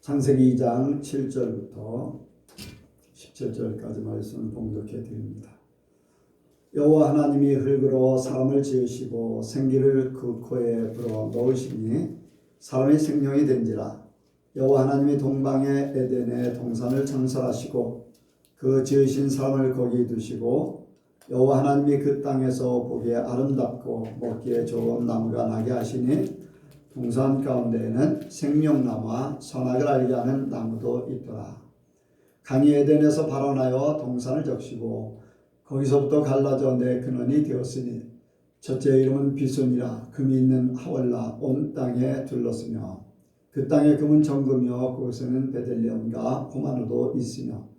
창세기 2장 7절부터 17절까지 말씀을 봉독해 드립니다. 여호와 하나님이 흙으로 사람을 지으시고 생기를 그 코에 불어 넣으시니 사람이 생명이 된지라. 여호와 하나님이 동방의 에덴에 동산을 창설하시고 그 지으신 사람을 거기 두시고 여호와 하나님이 그 땅에서 보기에 아름답고 먹기에 좋은 나무가 나게 하시니 동산 가운데에는 생명나무와 선악을 알게 하는 나무도 있더라. 강이 에덴에서 발원하여 동산을 적시고 거기서부터 갈라져 네 근원이 되었으니 첫째 이름은 비손이라. 금이 있는 하월라 온 땅에 둘렀으며 그 땅의 금은 정금이요 그곳에는 베들레헴과 호마노도 있으며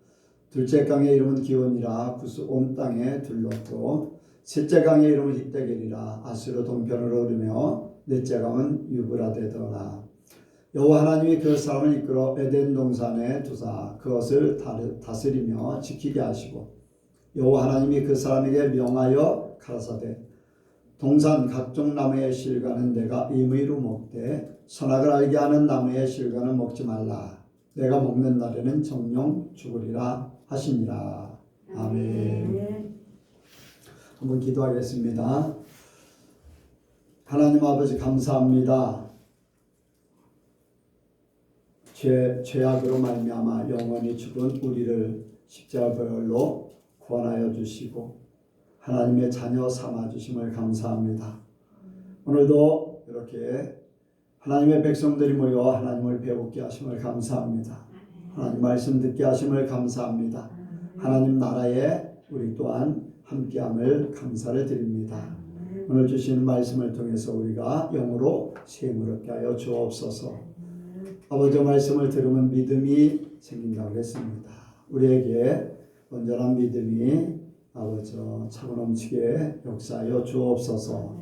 둘째 강의 이름은 기온이라. 구스 온 땅에 둘렀고 셋째 강의 이름은 힙데겔이라. 아수르 동편으로 흐르며 넷째 강은 유브라데더라. 여호와 하나님이 그 사람을 이끌어 에덴 동산에 두사 그것을 다스리며 지키게 하시고 여호와 하나님이 그 사람에게 명하여 가라사대 동산 각종 나무의 실과는 내가 임의로 먹되 선악을 알게 하는 나무의 실과는 먹지 말라. 내가 먹는 날에는 정령 죽으리라 하시니라. 아멘. 한번 기도하겠습니다. 하나님 아버지 감사합니다. 죄악으로 말미암아 영원히 죽은 우리를 십자가별로 구원하여 주시고 하나님의 자녀 삼아 주심을 감사합니다. 오늘도 이렇게 하나님의 백성들이 모여 하나님을 배우게 하심을 감사합니다. 하나님 말씀 듣게 하심을 감사합니다. 하나님 나라에 우리 또한 함께함을 감사를 드립니다. 오늘 주신 말씀을 통해서 우리가 영으로 셈을 얻게 하여 주옵소서. 아버지 말씀을 들으면 믿음이 생긴다고 했습니다. 우리에게 온전한 믿음이 아버지 차고 넘치게 역사하여 주옵소서.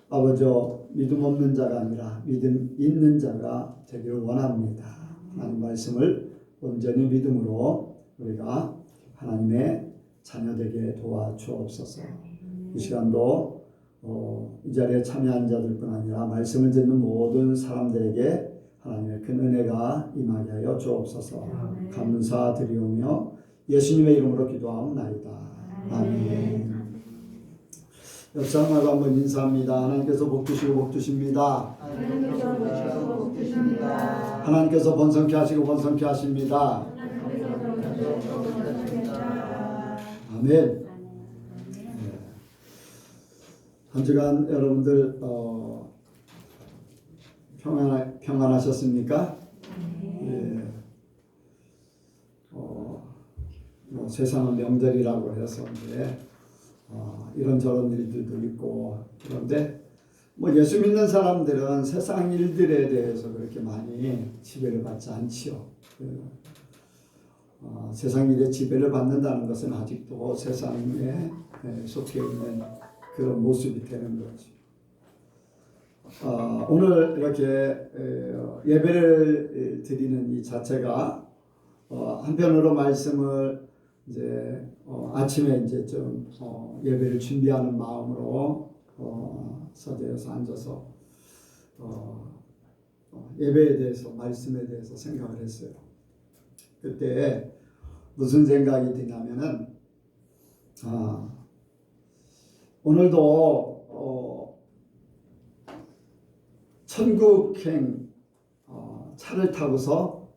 아버지 믿음 없는 자가 아니라 믿음 있는 자가 되기를 원합니다. 하나님 말씀을 온전히 믿음으로 우리가 하나님의 자녀되게 도와주옵소서. 이 시간도 이 자리에 참여한 자들뿐 아니라 말씀을 듣는 모든 사람들에게 하나님의 큰 은혜가 임하게 하여 주옵소서. 감사드리오며 예수님의 이름으로 기도하옵나이다. 아멘. 옆 사람하고 한번 인사합니다. 하나님께서 복 주시고 복 주십니다. 하나님께서 번성케 하시고 번성케 하십니다. 아멘. 한 주간 여러분들 평안하셨습니까? 예. 세상은 명절이라고 해서 이런저런 일들도 있고 그런데 예수 믿는 사람들은 세상 일들에 대해서 그렇게 많이 지배를 받지 않지요. 세상 일에 지배를 받는다는 것은 아직도 세상에 속해 있는 그런 모습이 되는 거죠. 오늘 이렇게 예배를 드리는 이 자체가 한편으로 말씀을 이제 아침에 이제 좀 예배를 준비하는 마음으로 서재에서 앉아서 예배에 대해서 말씀에 대해서 생각을 했어요. 그때 무슨 생각이 드냐면은 오늘도 천국행 차를 타고서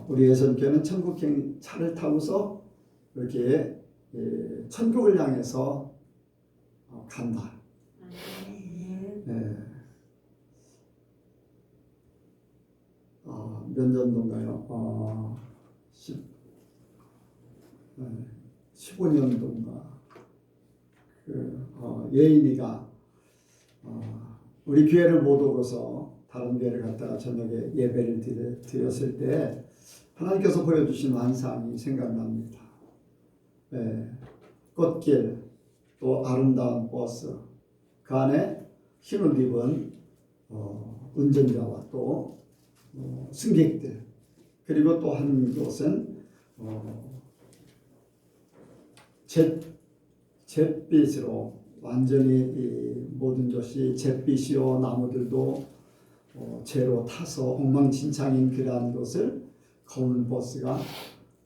우리 예선교회는 천국행 차를 타고서 이렇게 천국을 향해서 간다. 몇 년도인가요? 15년도인가 예인이가 우리 교회를 못 오고서 다른 교회를 갔다가 저녁에 예배를 드렸을 때 하나님께서 보여주신 환상이 생각납니다. 꽃길 또 아름다운 버스 그 안에 흰옷 입은 운전자와 또 승객들 그리고 또 한 곳은 잿빛으로 완전히 이 모든 것이 잿빛이요 나무들도 죄로 타서 엉망진창인 그러한 것을 검은 버스가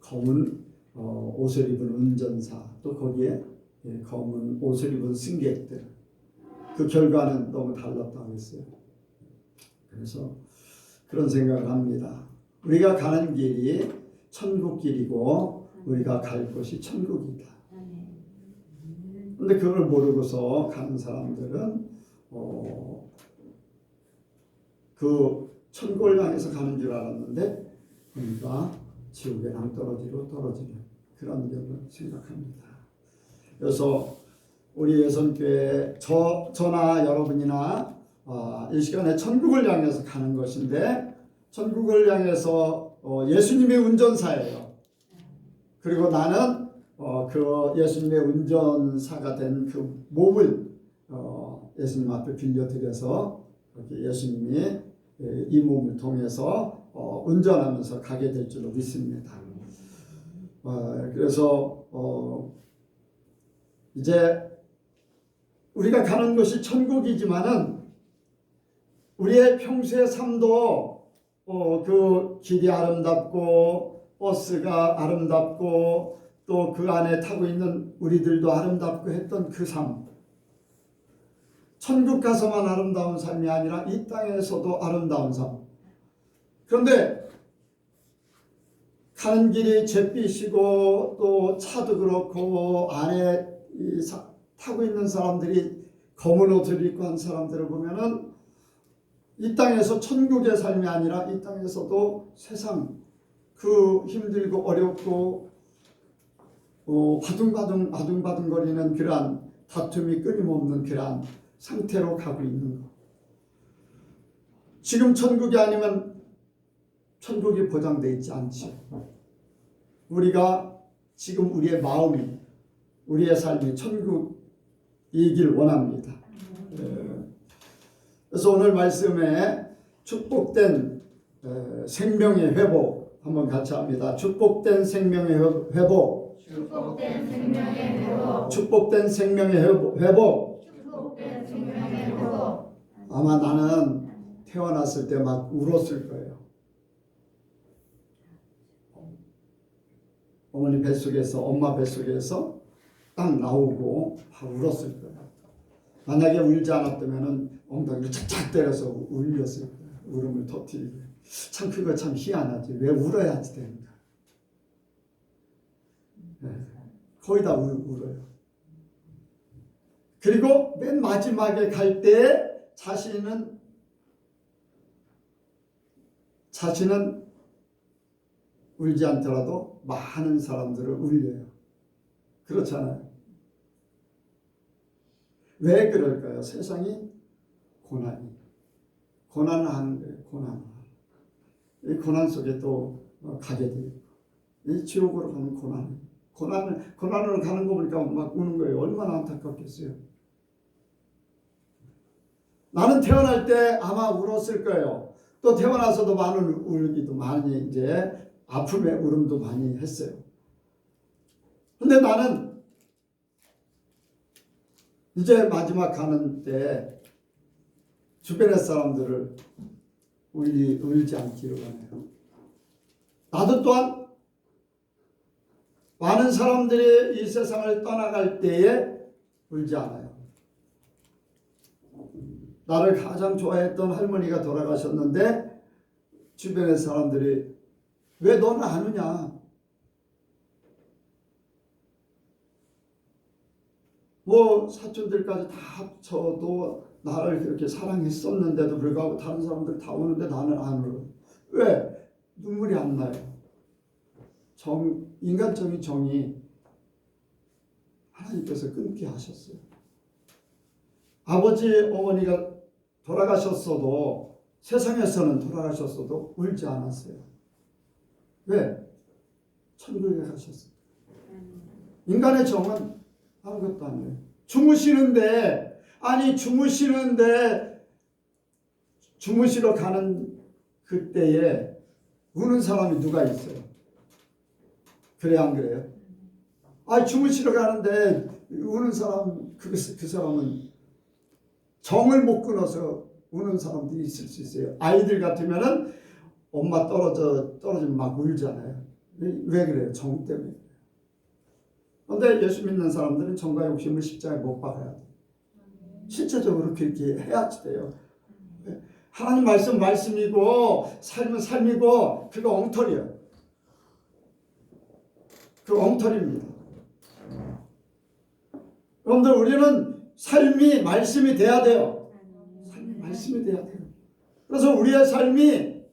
검은 옷을 입은 운전사 또 거기에 검은 옷을 입은 승객들 그 결과는 너무 달랐다고 했어요. 그래서 그런 생각을 합니다. 우리가 가는 길이 천국 길이고 우리가 갈 곳이 천국이다. 근데 그걸 모르고서 가는 사람들은 그 천국을 향해서 가는 줄 알았는데 우리가 지옥의 낭떠러지로 떨어지는 그런 점을 생각합니다. 그래서 우리 예선교회 저나 여러분이나 이 시간에 천국을 향해서 가는 것인데 천국을 향해서 예수님의 운전사예요. 그리고 나는 그 예수님의 운전사가 된 그 몸을 예수님 앞에 빌려드려서 예수님이 이 몸을 통해서 운전하면서 가게 될 줄로 믿습니다. 그래서 이제 우리가 가는 것이 천국이지만은 우리의 평소의 삶도 그 길이 아름답고 버스가 아름답고 또 그 안에 타고 있는 우리들도 아름답고 했던 그 삶. 천국 가서만 아름다운 삶이 아니라 이 땅에서도 아름다운 삶. 그런데 가는 길이 잿빛이고 또 차도 그렇고 안에 타고 있는 사람들이 검은 옷을 입고 한 사람들을 보면은 이 땅에서 천국의 삶이 아니라 이 땅에서도 세상 그 힘들고 어렵고 바둥바둥거리는 그러한 다툼이 끊임없는 그러한 상태로 가고 있는 것. 지금 천국이 아니면 천국이 보장되어 있지 않지. 우리가 지금 우리의 마음이 우리의 삶이 천국이길 원합니다. 그래서 오늘 말씀에 축복된 생명의 회복 한번 같이 합니다. 축복된 생명의 회복. 축복된 생명의 회복. 축복된 생명의 회복. 축복된 생명의 회복. 아마 나는 태어났을 때 막 울었을 거예요. 어머니 뱃속에서 엄마 뱃속에서 딱 나오고 막 울었을 거예요. 만약에 울지 않았다면 엉덩이를 착착 때려서 울렸을 거예요. 울음을 터뜨리고. 참 그거 참 희한하지. 왜 울어야지 되는가. 네. 거의 다 울어요. 그리고 맨 마지막에 갈 때 자신은 울지 않더라도 많은 사람들을 울려요. 그렇잖아요. 왜 그럴까요? 세상이 고난을 하는 거예요. 이 고난 속에 또 가게 돼요. 이 지옥으로 가는 고난으로 가는 거 보니까 막 우는 거예요. 얼마나 안타깝겠어요. 나는 태어날 때 아마 울었을 거예요. 또 태어나서도 많은 울기도 많이 이제 아픔의 울음도 많이 했어요. 근데 나는 이제 마지막 가는 때 주변의 사람들을 울지 않기로 하네요. 나도 또한 많은 사람들이 이 세상을 떠나갈 때에 울지 않아요. 나를 가장 좋아했던 할머니가 돌아가셨는데 주변의 사람들이 왜 너는 안 우냐? 뭐 사촌들까지 다 합쳐도 나를 그렇게 사랑했었는데도 불구하고 다른 사람들 다 우는데 나는 안 울어. 왜? 눈물이 안 나요. 인간적인 정이 하나님께서 끊게 하셨어요. 아버지 어머니가 돌아가셨어도 세상에서는 돌아가셨어도 울지 않았어요. 왜? 천국에 가셨어요. 인간의 정은 아무것도 아니에요. 주무시러 가는 그때에 우는 사람이 누가 있어요? 그래 안 그래요? 주무시러 가는데 우는 사람 그 사람은 정을 못 끊어서 우는 사람들이 있을 수 있어요. 아이들 같으면은 엄마 떨어지면 막 울잖아요. 왜 그래요? 정 때문에. 그런데 예수 믿는 사람들은 정과 욕심을 십자가에 못 박아야 돼요. 실제적으로 그렇게 해야지 돼요. 하나님 말씀이고 삶은 삶이고 그거 엉터리예요. 그 엉터리입니다. 여러분들 우리는 삶이 말씀이 돼야 돼요. 삶이 말씀이 돼야 돼요. 그래서 우리의 삶이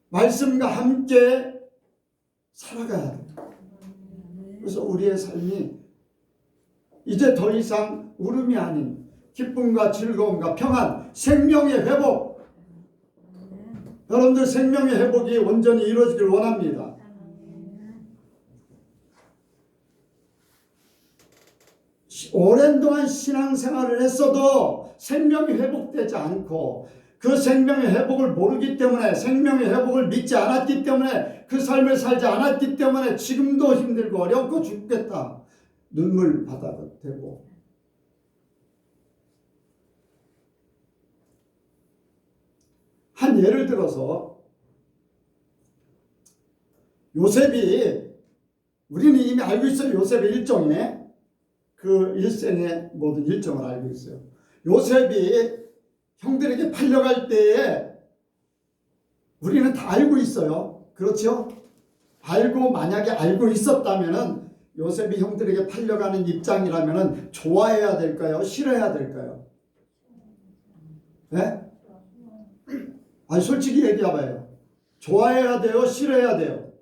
말씀과 함께 살아가야 돼요. 그래서 우리의 삶이 이제 더 이상 울음이 아닌 기쁨과 즐거움과 평안, 생명의 회복. 여러분들 생명의 회복이 온전히 이루어지길 원합니다. 오랜 동안 신앙생활을 했어도 생명이 회복되지 않고 그 생명의 회복을 모르기 때문에 생명의 회복을 믿지 않았기 때문에 그 삶을 살지 않았기 때문에 지금도 힘들고 어렵고 죽겠다. 눈물 바다가 되고 한 예를 들어서 요셉이 우리는 이미 알고 있어요. 요셉의 일정에 그 일생의 모든 일정을 알고 있어요. 요셉이 형들에게 팔려갈 때에 우리는 다 알고 있어요. 그렇죠? 만약에 알고 있었다면은 요셉이 형들에게 팔려가는 입장이라면은 좋아해야 될까요? 싫어해야 될까요? 네? 아니 솔직히 얘기해봐요. 좋아해야 돼요? 싫어해야 돼요?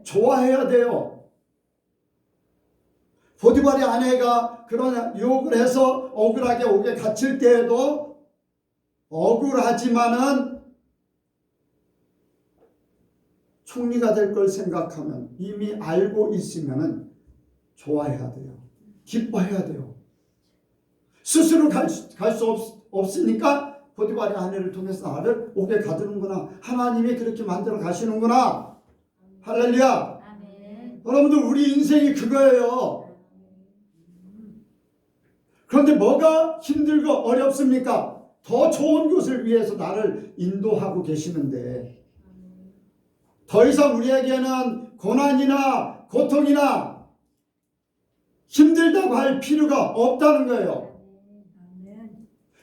좋아해야 돼요. 보디발의 아내가 그런 유혹을 해서 억울하게 옥에 갇힐 때에도 억울하지만은 총리가 될 걸 생각하면 이미 알고 있으면은 좋아해야 돼요. 기뻐해야 돼요. 스스로 갈 수 없으니까 보디발의 아내를 통해서 나를 옥에 가두는구나. 하나님이 그렇게 만들어 가시는구나. 할렐루야. 여러분들 우리 인생이 그거예요. 그런데 뭐가 힘들고 어렵습니까? 더 좋은 곳을 위해서 나를 인도하고 계시는데 더 이상 우리에게는 고난이나 고통이나 힘들다고 할 필요가 없다는 거예요.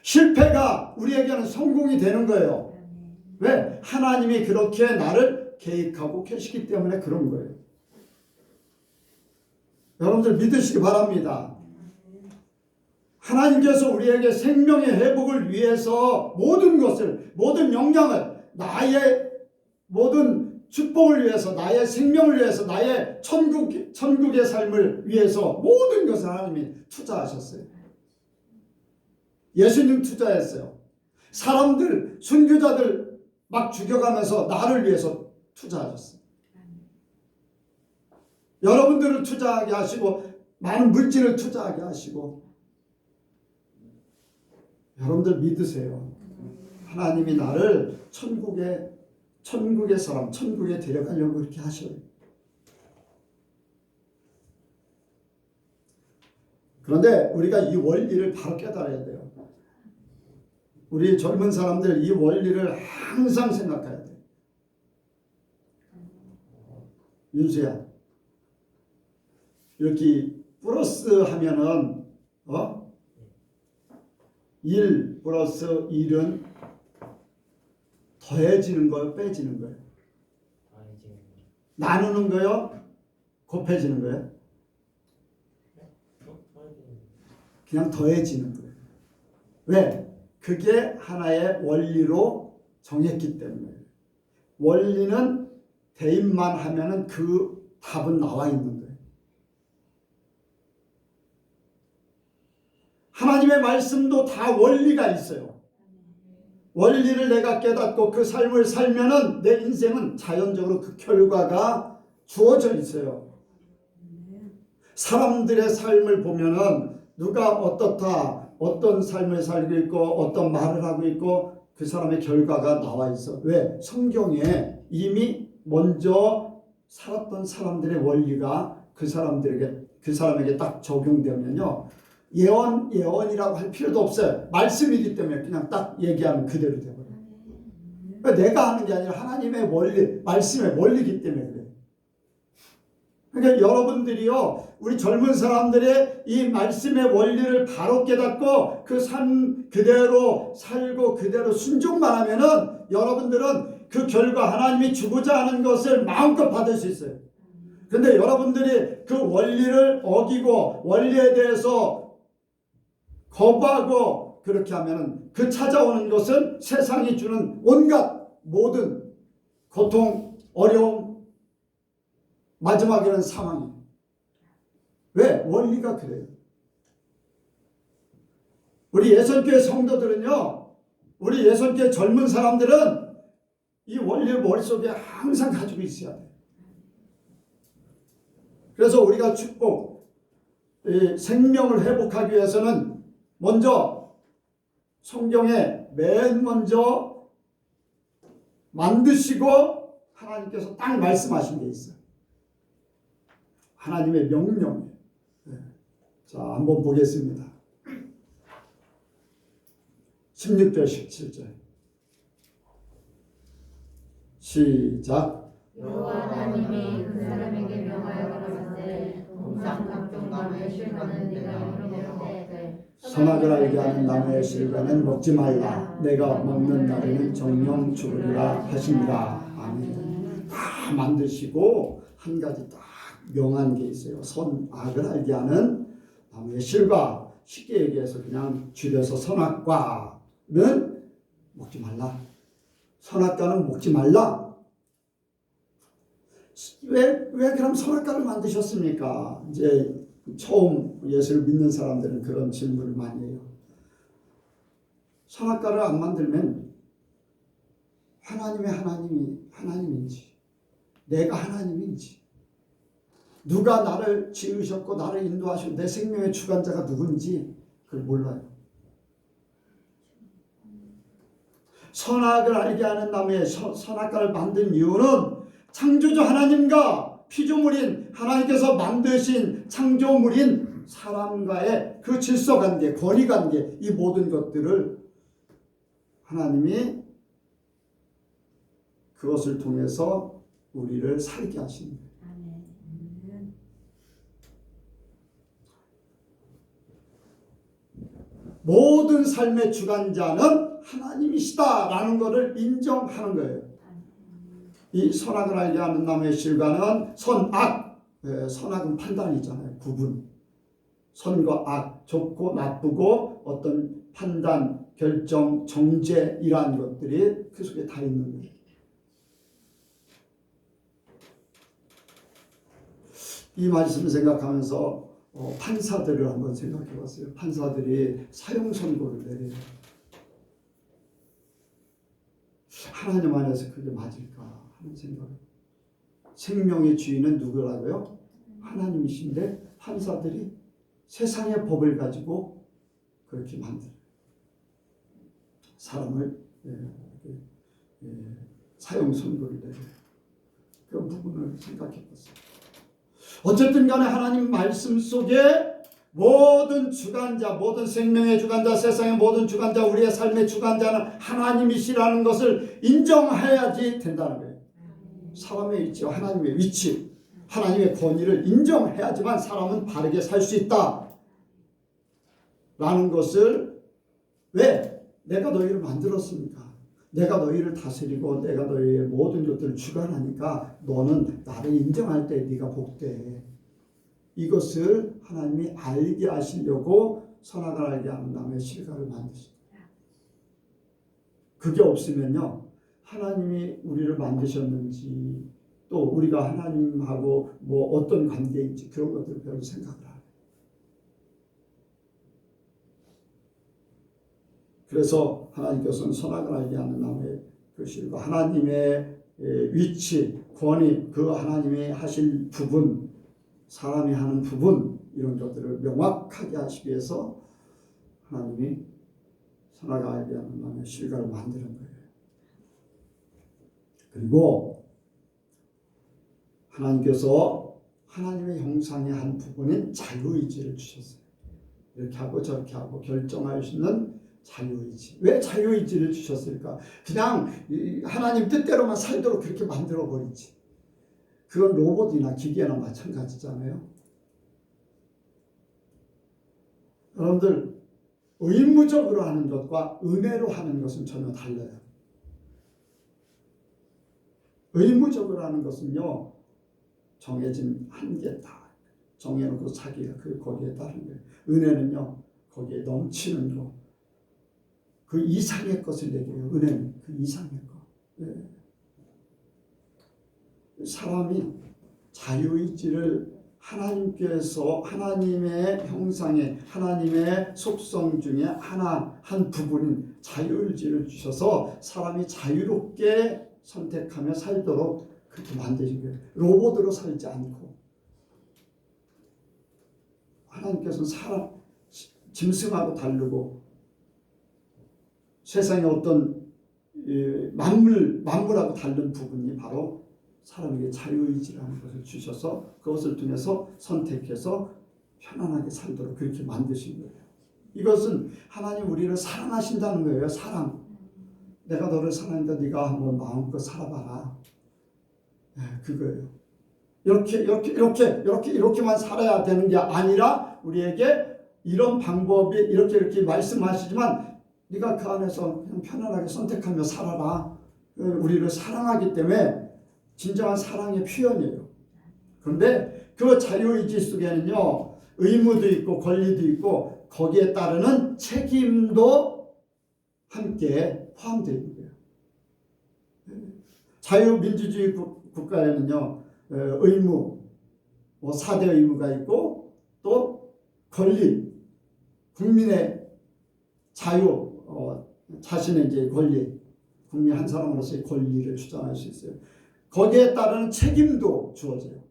실패가 우리에게는 성공이 되는 거예요. 왜? 하나님이 그렇게 나를 계획하고 계시기 때문에 그런 거예요. 여러분들 믿으시기 바랍니다. 하나님께서 우리에게 생명의 회복을 위해서 모든 것을, 모든 영향을, 나의 모든 축복을 위해서, 나의 생명을 위해서, 나의 천국의 삶을 위해서 모든 것을 하나님이 투자하셨어요. 예수님 투자했어요. 사람들, 순교자들 막 죽여가면서 나를 위해서 투자하셨어요. 여러분들을 투자하게 하시고 많은 물질을 투자하게 하시고 여러분들 믿으세요. 하나님이 나를 천국의 사람, 천국에 데려가려고 그렇게 하셔요. 그런데 우리가 이 원리를 바로 깨달아야 돼요. 우리 젊은 사람들 이 원리를 항상 생각해야 돼요. 윤수야, 이렇게 플러스 하면은 1 플러스 1은 더해지는 거예요? 빼지는 거예요? 나누는 거예요? 곱해지는 거예요? 그냥 더해지는 거예요. 왜? 그게 하나의 원리로 정했기 때문에. 원리는 대입만 하면은 그 답은 나와 있는 거예요. 하나님의 말씀도 다 원리가 있어요. 원리를 내가 깨닫고 그 삶을 살면은 내 인생은 자연적으로 그 결과가 주어져 있어요. 사람들의 삶을 보면은 누가 어떻다, 어떤 삶을 살고 있고 어떤 말을 하고 있고 그 사람의 결과가 나와 있어. 왜? 성경에 이미 먼저 살았던 사람들의 원리가 그 사람들에게 그 사람에게 딱 적용되면요, 예언이라고 할 필요도 없어요. 말씀이기 때문에 그냥 딱 얘기하면 그대로 되거든요. 그러니까 내가 하는 게 아니라 하나님의 원리, 말씀의 원리이기 때문에 그래요. 그러니까 여러분들이요, 우리 젊은 사람들의 이 말씀의 원리를 바로 깨닫고 그 삶 그대로 살고 그대로 순종만 하면은 여러분들은 그 결과 하나님이 주고자 하는 것을 마음껏 받을 수 있어요. 그런데 여러분들이 그 원리를 어기고 원리에 대해서 거부하고 그렇게 하면은 그 찾아오는 것은 세상이 주는 온갖 모든 고통, 어려움, 마지막에는 사망이에요. 왜? 원리가 그래요. 우리 예선교회 성도들은요, 우리 예선교회 젊은 사람들은 이 원리를 머릿속에 항상 가지고 있어야 돼요. 그래서 우리가 축복, 이 생명을 회복하기 위해서는 먼저 성경에 맨 먼저 만드시고 하나님께서 딱 말씀하신 게 있어요. 하나님의 명령이에요. 자, 한번 보겠습니다. 16절 17절 시작. 여호와 하나님이 그 사람에게 명하여 가라사대 동상 각종 나무의 실과는 네가 먹되 선악을 알게 하는 나무의 실과는 먹지 말라. 내가 먹는 날에는 정령 죽으리라 하시니라. 아멘. 다 만드시고 한 가지 딱 명한 게 있어요. 선악을 알게 하는 나무의 실과, 쉽게 얘기해서 그냥 줄여서 선악과는 먹지 말라. 선악과는 먹지 말라. 왜 그럼 선악과를 만드셨습니까? 이제 처음 예수를 믿는 사람들은 그런 질문을 많이 해요. 선악과를 안 만들면 하나님인지 내가 하나님인지, 누가 나를 지으셨고 나를 인도하시고 내 생명의 주관자가 누군지 그걸 몰라요. 선악을 알게 하는 나무에 선악과를 만든 이유는 창조주 하나님과 피조물인 하나님께서 만드신 창조물인 사람과의 그 질서관계, 권위관계, 이 모든 것들을 하나님이 그것을 통해서 우리를 살게 하시는 거예요. 모든 삶의 주관자는 하나님이시다라는 것을 인정하는 거예요. 이 선악을 알게 하는 나무의 실과는 선악, 선악은 판단이잖아요. 구분. 선과 악, 좋고 나쁘고 어떤 판단, 결정, 정죄, 이러한 것들이 그 속에 다 있는 거예요. 이 말씀을 생각하면서 판사들을 한번 생각해 봤어요. 판사들이 사형 선고를 내려요. 하나님 안에서 그게 맞을까 하는 생각을. 생명의 주인은 누구라고요? 하나님이신데 판사들이 세상의 법을 가지고 그렇게 만들어요. 사람을 사형 선고를 내려요. 그 부분을 생각해 봤어요. 어쨌든 간에 하나님 말씀 속에 모든 주관자, 모든 생명의 주관자, 세상의 모든 주관자, 우리의 삶의 주관자는 하나님이시라는 것을 인정해야지 된다는 거예요. 사람의 위치, 하나님의 위치, 하나님의 권위를 인정해야지만 사람은 바르게 살 수 있다 라는 것을. 왜? 내가 너희를 만들었으니까, 내가 너희를 다스리고 내가 너희의 모든 것들을 주관하니까 너는 나를 인정할 때 네가 복돼. 이것을 하나님이 알게 하시려고 선악을 알게 하는 나무의 실과를 만드십니다. 그게 없으면요, 하나님이 우리를 만드셨는지 또 우리가 하나님하고 뭐 어떤 관계인지 그런 것들을 별로 생각을 안 해요. 그래서 하나님께서는 선악을 알게 하는 나무의 그 실과, 하나님의 위치, 권위, 그 하나님이 하실 부분, 사람이 하는 부분, 이런 것들을 명확하게 하시기 위해서 하나님이 선악을 알게 하는 나무의 실과를 만드는 거예요. 그리고 하나님께서 하나님의 형상의 한 부분인 자유의지를 주셨어요. 이렇게 하고 저렇게 하고 결정할 수 있는 자유의지. 왜 자유의지를 주셨을까? 그냥 하나님 뜻대로만 살도록 그렇게 만들어버리지. 그건 로봇이나 기계나 마찬가지잖아요. 여러분들, 의무적으로 하는 것과 은혜로 하는 것은 전혀 달라요. 의무적으로 하는 것은요, 정해진 한계 다 정해놓고 자기가 거기에 따른 거예요. 은혜는요, 거기에 넘치는 거, 그 이상의 것을 얘기해요. 은혜는 그 이상의 거. 네. 사람이 자유의지를 하나님께서 하나님의 형상의 하나님의 속성 중에 한 부분인 자유의지를 주셔서 사람이 자유롭게 선택하며 살도록 그렇게 만드신 거예요. 로봇으로 살지 않고. 하나님께서는 사람 짐승하고 다르고 세상의 어떤 만물하고 다른 부분이 바로 사람에게 자유의지라는 것을 주셔서 그것을 통해서 선택해서 편안하게 살도록 그렇게 만드신 거예요. 이것은 하나님 우리를 사랑하신다는 거예요. 사랑. 내가 너를 사랑하니까 네가 한번 마음껏 살아봐라. 네, 그거예요. 이렇게만 살아야 되는 게 아니라 우리에게 이런 방법이 이렇게 말씀하시지만 네가 그 안에서 그냥 편안하게 선택하며 살아라. 우리를 사랑하기 때문에 진정한 사랑의 표현이에요. 그런데 그 자유의지 속에는요, 의무도 있고 권리도 있고 거기에 따르는 책임도 함께 포함되어 있는 거예요. 자유민주주의 국가에는요, 의무, 4대 의무가 있고 또 권리, 국민의 자유, 자신의 이제 권리, 국민 한 사람으로서의 권리를 주장할 수 있어요. 거기에 따르는 책임도 주어져요.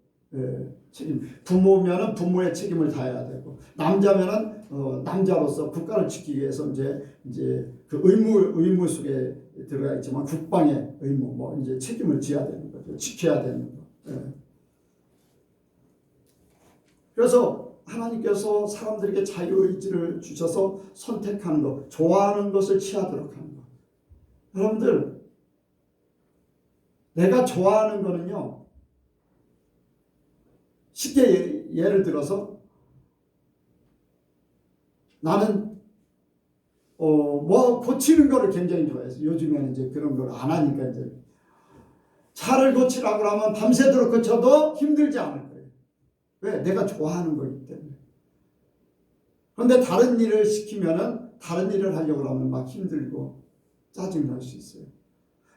책임. 부모면은 부모의 책임을 다해야 되고, 남자면은 남자로서 국가를 지키기 위해서 이제 그 의무 속에 들어가 있지만 국방의 의무, 이제 책임을 져야 되는 거죠. 지켜야 되는 거. 그래서 하나님께서 사람들에게 자유의지를 주셔서 선택하는 것, 좋아하는 것을 취하도록 하는 것. 여러분들, 내가 좋아하는 거는요, 쉽게 예를 들어서 나는 고치는 거를 굉장히 좋아해서 요즘에는 이제 그런 걸 안 하니까 이제 차를 고치라고 하면 밤새도록 고쳐도 힘들지 않을 거예요. 왜? 내가 좋아하는 거기 때문에. 그런데 다른 일을 시키면은 다른 일을 하려고 하면 막 힘들고 짜증날 수 있어요.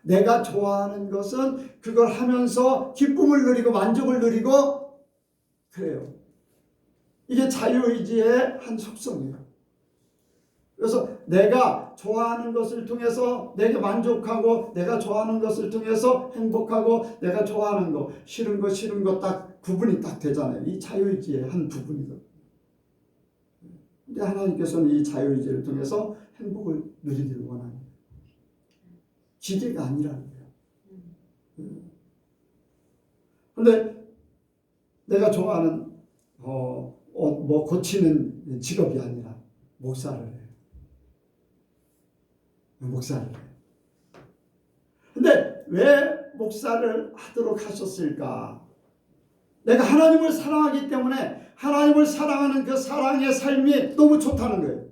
내가 좋아하는 것은 그걸 하면서 기쁨을 누리고 만족을 누리고 그래요. 이게 자유의지의 한 속성이에요. 그래서 내가 좋아하는 것을 통해서 내게 만족하고 내가 좋아하는 것을 통해서 행복하고 내가 좋아하는 거 싫은 거 딱 구분이 딱 되잖아요. 이 자유의지의 한 부분이거든요. 근데 하나님께서는 이 자유의지를 통해서 행복을 누리기를 원합니다. 기계가 아니라는 거예요. 근데 내가 좋아하는 고치는 직업이 아니라 목사를 해요. 목사를 해요. 근데 왜 목사를 하도록 하셨을까? 내가 하나님을 사랑하기 때문에 하나님을 사랑하는 그 사랑의 삶이 너무 좋다는 거예요.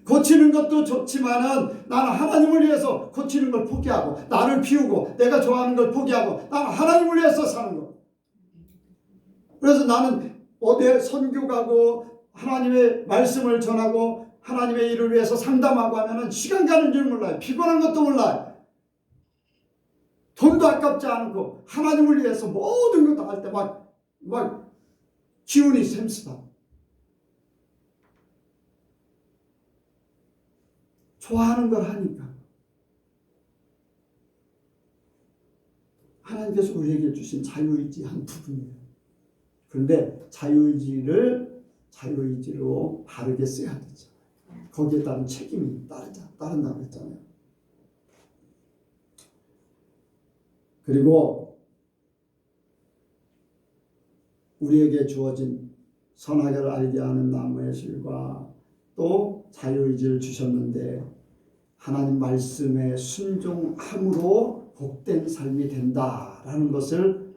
고치는 것도 좋지만은 나는 하나님을 위해서 고치는 걸 포기하고 나를 비우고 내가 좋아하는 걸 포기하고 나는 하나님을 위해서 사는 거. 그래서 나는 어디에 선교 가고 하나님의 말씀을 전하고 하나님의 일을 위해서 상담하고 하면은 시간 가는 줄 몰라요. 피곤한 것도 몰라요. 돈도 아깝지 않고 하나님을 위해서 모든 것 다 할 때 막 기운이 샘솟아. 좋아하는 걸 하니까. 하나님께서 우리에게 주신 자유의지 한 부분이에요. 그런데 자유의지로 바르게 써야 되죠. 거기에 따른 책임이 따른다고 했잖아요. 그리고 우리에게 주어진 선악을 알게 하는 나무의 실과 또 자유의지를 주셨는데 하나님 말씀에 순종함으로 복된 삶이 된다라는 것을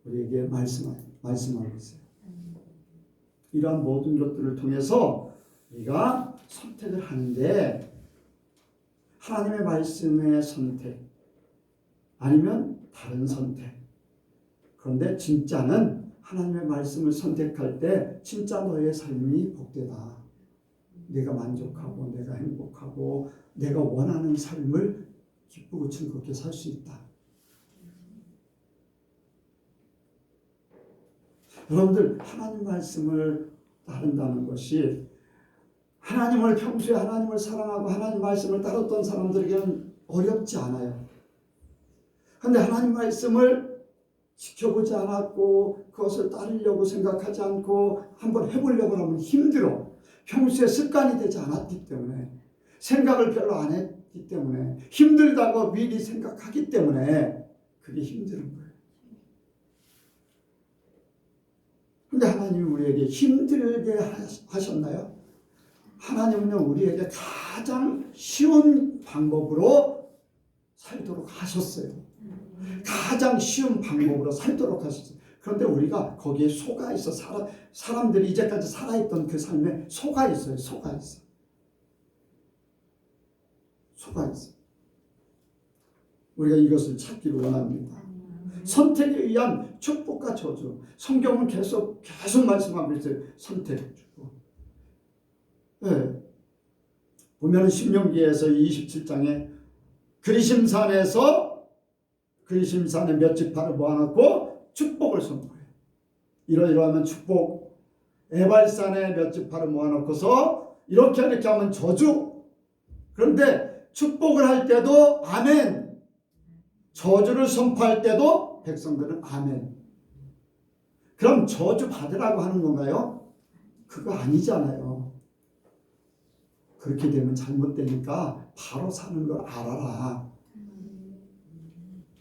우리에게 말씀하고 있어요. 이러한 모든 것들을 통해서 우리가 선택을 하는데 하나님의 말씀의 선택 아니면 다른 선택. 그런데 진짜는 하나님의 말씀을 선택할 때 진짜 너의 삶이 복되다. 내가 만족하고 내가 행복하고 내가 원하는 삶을 기쁘고 즐겁게 살 수 있다. 여러분들 하나님 말씀을 따른다는 것이 하나님을 평소에 하나님을 사랑하고 하나님 말씀을 따랐던 사람들에게는 어렵지 않아요. 그런데 하나님 말씀을 지켜보지 않았고 그것을 따르려고 생각하지 않고 한번 해보려고 하면 힘들어. 평소에 습관이 되지 않았기 때문에 생각을 별로 안 했기 때문에 힘들다고 미리 생각하기 때문에 그게 힘든 거예요. 근데 하나님이 우리에게 힘들게 하셨나요? 하나님은 우리에게 가장 쉬운 방법으로 살도록 하셨어요. 가장 쉬운 방법으로 살도록 하셨어요. 그런데 우리가 거기에 속아 있어. 사람들이 이제까지 살아있던 그 삶에 속아 있어요. 속아 있어. 속아 있어. 우리가 이것을 찾기를 원합니다. 선택에 의한 축복과 저주. 성경은 계속 말씀하고 있어요. 선택, 축복. 네. 보면 신명기에서 27장에 그리심산에 몇 지파를 모아놓고 축복을 선포해요. 이러이러하면 축복. 에발산에 몇 지파를 모아놓고서 이렇게 하면 저주. 그런데 축복을 할 때도 아멘. 저주를 선포할 때도 백성들은 아멘. 그럼 저주 받으라고 하는 건가요? 그거 아니잖아요. 그렇게 되면 잘못되니까 바로 사는 걸 알아라.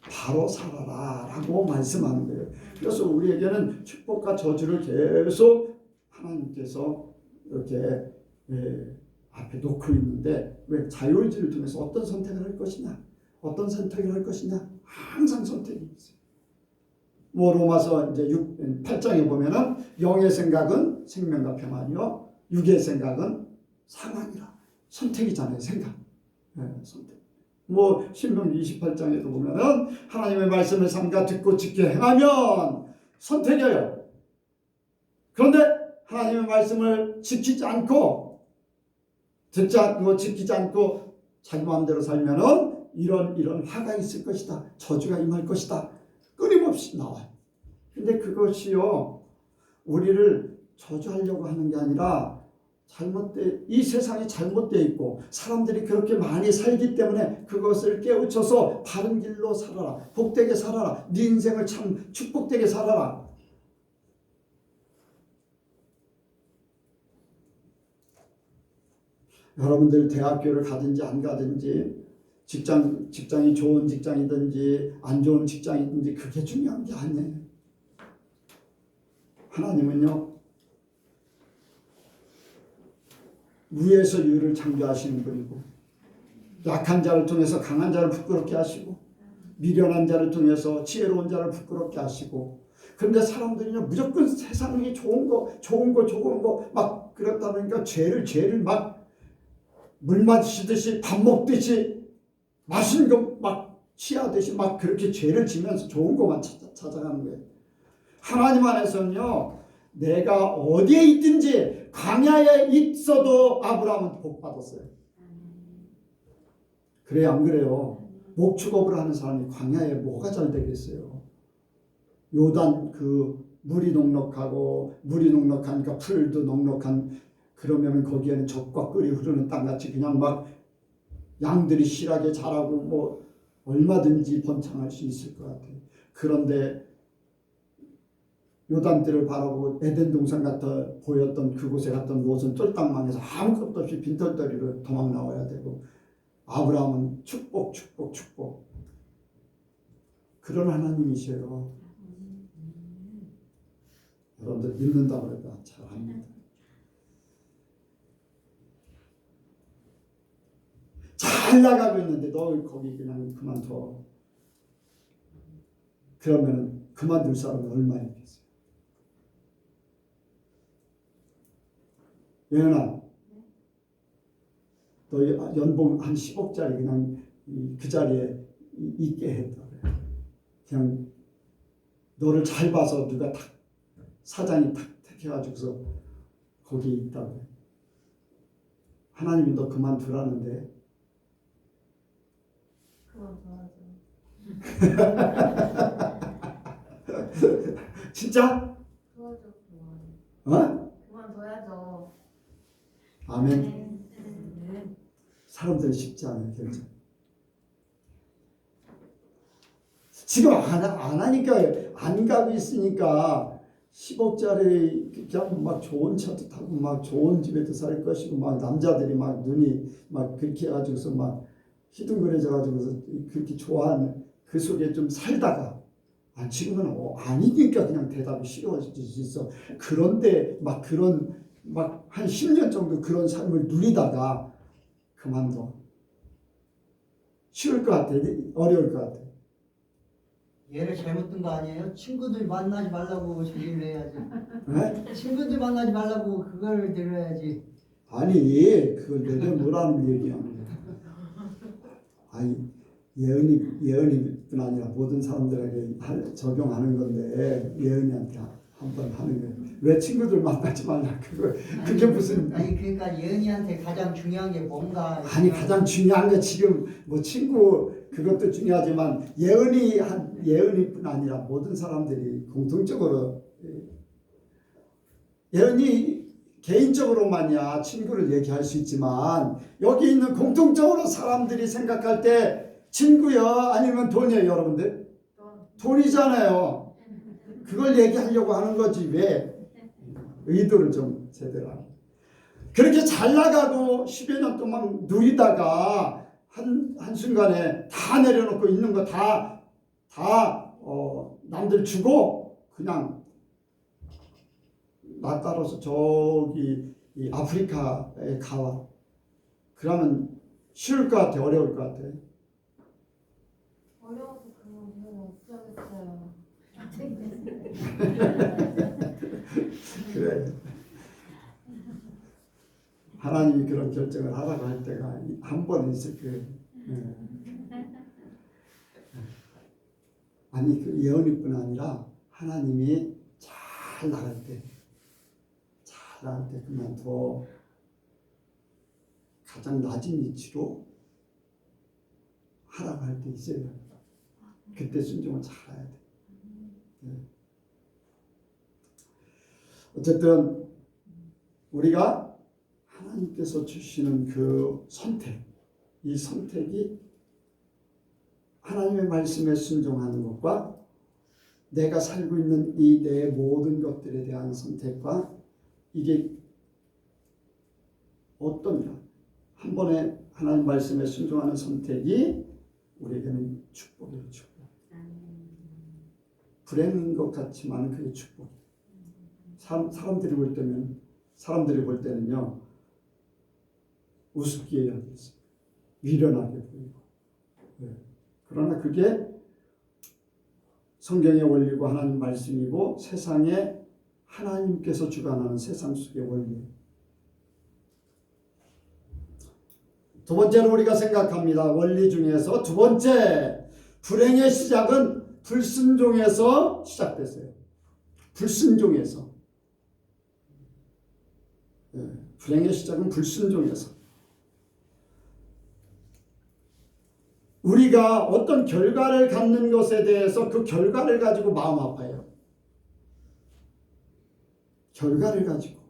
바로 살아라 라고 말씀하는 거예요. 그래서 우리에게는 축복과 저주를 계속 하나님께서 이렇게 앞에 놓고 있는데 왜 자유의지를 통해서 어떤 선택을 할 것이냐, 어떤 선택을 할 것이냐, 항상 선택이 있어요. 뭐 로마서 이제 8장에 보면은 영의 생각은 생명과 평안이요, 육의 생각은 사망이라. 선택이잖아요, 생각. 선택. 뭐 신명기 28장에도 보면은 하나님의 말씀을 삼가 듣고 지켜 행하면 선택이에요. 그런데 하나님의 말씀을 지키지 않고 듣지 않고 지키지 않고 자기 마음대로 살면은 이런 화가 있을 것이다. 저주가 임할 것이다. 끊임없이 나와요. 근데 그것이요 우리를 저주하려고 하는 게 아니라 이 세상이 잘못되어 있고 사람들이 그렇게 많이 살기 때문에 그것을 깨우쳐서 바른 길로 살아라. 복되게 살아라. 네 인생을 참 축복되게 살아라. 여러분들 대학교를 가든지 안 가든지 직장이 좋은 직장이든지 안 좋은 직장이든지 그게 중요한 게 아니에요. 하나님은요 위에서 유를 창조하시는 분이고 약한 자를 통해서 강한 자를 부끄럽게 하시고 미련한 자를 통해서 지혜로운 자를 부끄럽게 하시고 그런데 사람들이요 무조건 세상이 좋은 거 막 그렇다 보니까 죄를 막 물 마시듯이 밥 먹듯이 맛있는 거 막 취하듯이 막 그렇게 죄를 지면서 좋은 것만 찾아가는 거예요. 하나님 안에서는요 내가 어디에 있든지 광야에 있어도 아브라함은 복 받았어요. 그래요, 안 그래요? 목축업을 하는 사람이 광야에 뭐가 잘 되겠어요? 요단 그 물이 넉넉하니까 풀도 넉넉한 그러면 거기에는 젖과 꿀이 흐르는 땅같이 그냥 막 양들이 실하게 자라고 뭐 얼마든지 번창할 수 있을 것 같아요. 그런데 요단들을 바라보고 에덴 동산 같아 보였던 그곳에 갔던 롯은 쫄딱망해서 아무것도 없이 빈털터리로 도망 나와야 되고 아브라함은 축복 그런 하나님이셔요. 여러분들 믿는다고 그래도 잘합니다. 잘 나가고 있는데 너 거기 그냥 그만둬. 그러면 그만둘 사람이 얼마나 있겠어요? 예은아, 너 연봉 한 10억짜리 그냥 그 자리에 있게 했다 그래. 그냥 너를 잘 봐서 누가 탁 사장이 탁 택해가지고서 거기 있다 그래. 하나님이 너 그만두라는데. 진짜? 어? 그만둬야죠. 아멘. 사람들이 쉽지 않아요, 결정. 지금 안 하니까, 안 가고 있으니까 10억짜리 그냥 막 좋은 차도 타고 막 좋은 집에도 살 것이고 막 남자들이 막 눈이 막 그렇게 해가지고서 막 희둥그레져 가지고서 그렇게 좋아하는 그 속에 좀 살다가 지금은 아니니까 그냥 대답이 쉬워지겠어. 그런데 막 그런 막 한 10년 정도 그런 삶을 누리다가 그만둬. 쉬울 것 같아? 어려울 것 같아? 얘를 잘못 든 거 아니에요? 친구들 만나지 말라고 저기를 해야지. 네? 친구들 만나지 말라고 그걸 들어야지. 아니 그걸 내려놓으라는 얘기야. 아니 예언이뿐 아니라 모든 사람들에게 적용하는 건데 예언이한테 한번 하는 거예요. 왜 친구들 만나지 말라 그게 무슨 아니 그러니까 예은이한테 가장 중요한 게 뭔가. 아니 가장 중요한 게 지금 뭐 친구 그것도 중요하지만 예언이뿐 아니라 모든 사람들이 공통적으로 예언이 개인적으로만이야 친구를 얘기할 수 있지만 여기 있는 공통적으로 사람들이 생각할 때 친구요 아니면 돈이에요 여러분들? 돈이잖아요. 그걸 얘기하려고 하는 거지 왜 의도를 좀 제대로 하고 그렇게 잘 나가고 10여 년 동안 누리다가 한순간에 다 내려놓고 있는 거 다 남들 주고 그냥 나 따라서 저기 이 아프리카에 가. 그러면 쉬울 것 같아? 어려울 것 같아? 어려워서 그런 없어졌어요. 그래. 하나님이 그런 결정을 하라고 할 때가 한 번 있을 거예요. 아니 그 예언이뿐 아니라 하나님이 잘 나갈 때 그만둬 가장 낮은 위치로 하라고 할 때 있어요. 그때 순종을 잘해야 돼. 어쨌든 우리가 하나님께서 주시는 그 선택, 이 선택이 하나님의 말씀에 순종하는 것과 내가 살고 있는 이 내 모든 것들에 대한 선택과 이게 어떤가? 한 번에 하나님 말씀에 순종하는 선택이 우리에게는 축복이에요. 축복. 불행인 것 같지만 그게 축복. 사람들이 볼 때는요 우습게 여기겠어요. 미련하게 보이고. 그러나 그게 성경의 원리고 하나님 말씀이고 세상에 하나님께서 주관하는 세상 속의 원리예요. 두 번째로 우리가 생각합니다. 원리 중에서 두 번째, 불행의 시작은 불순종에서 시작됐어요. 불순종에서. 불행의 시작은 불순종에서. 우리가 어떤 결과를 갖는 것에 대해서 그 결과를 가지고 마음 아파요. 결과를 가지고.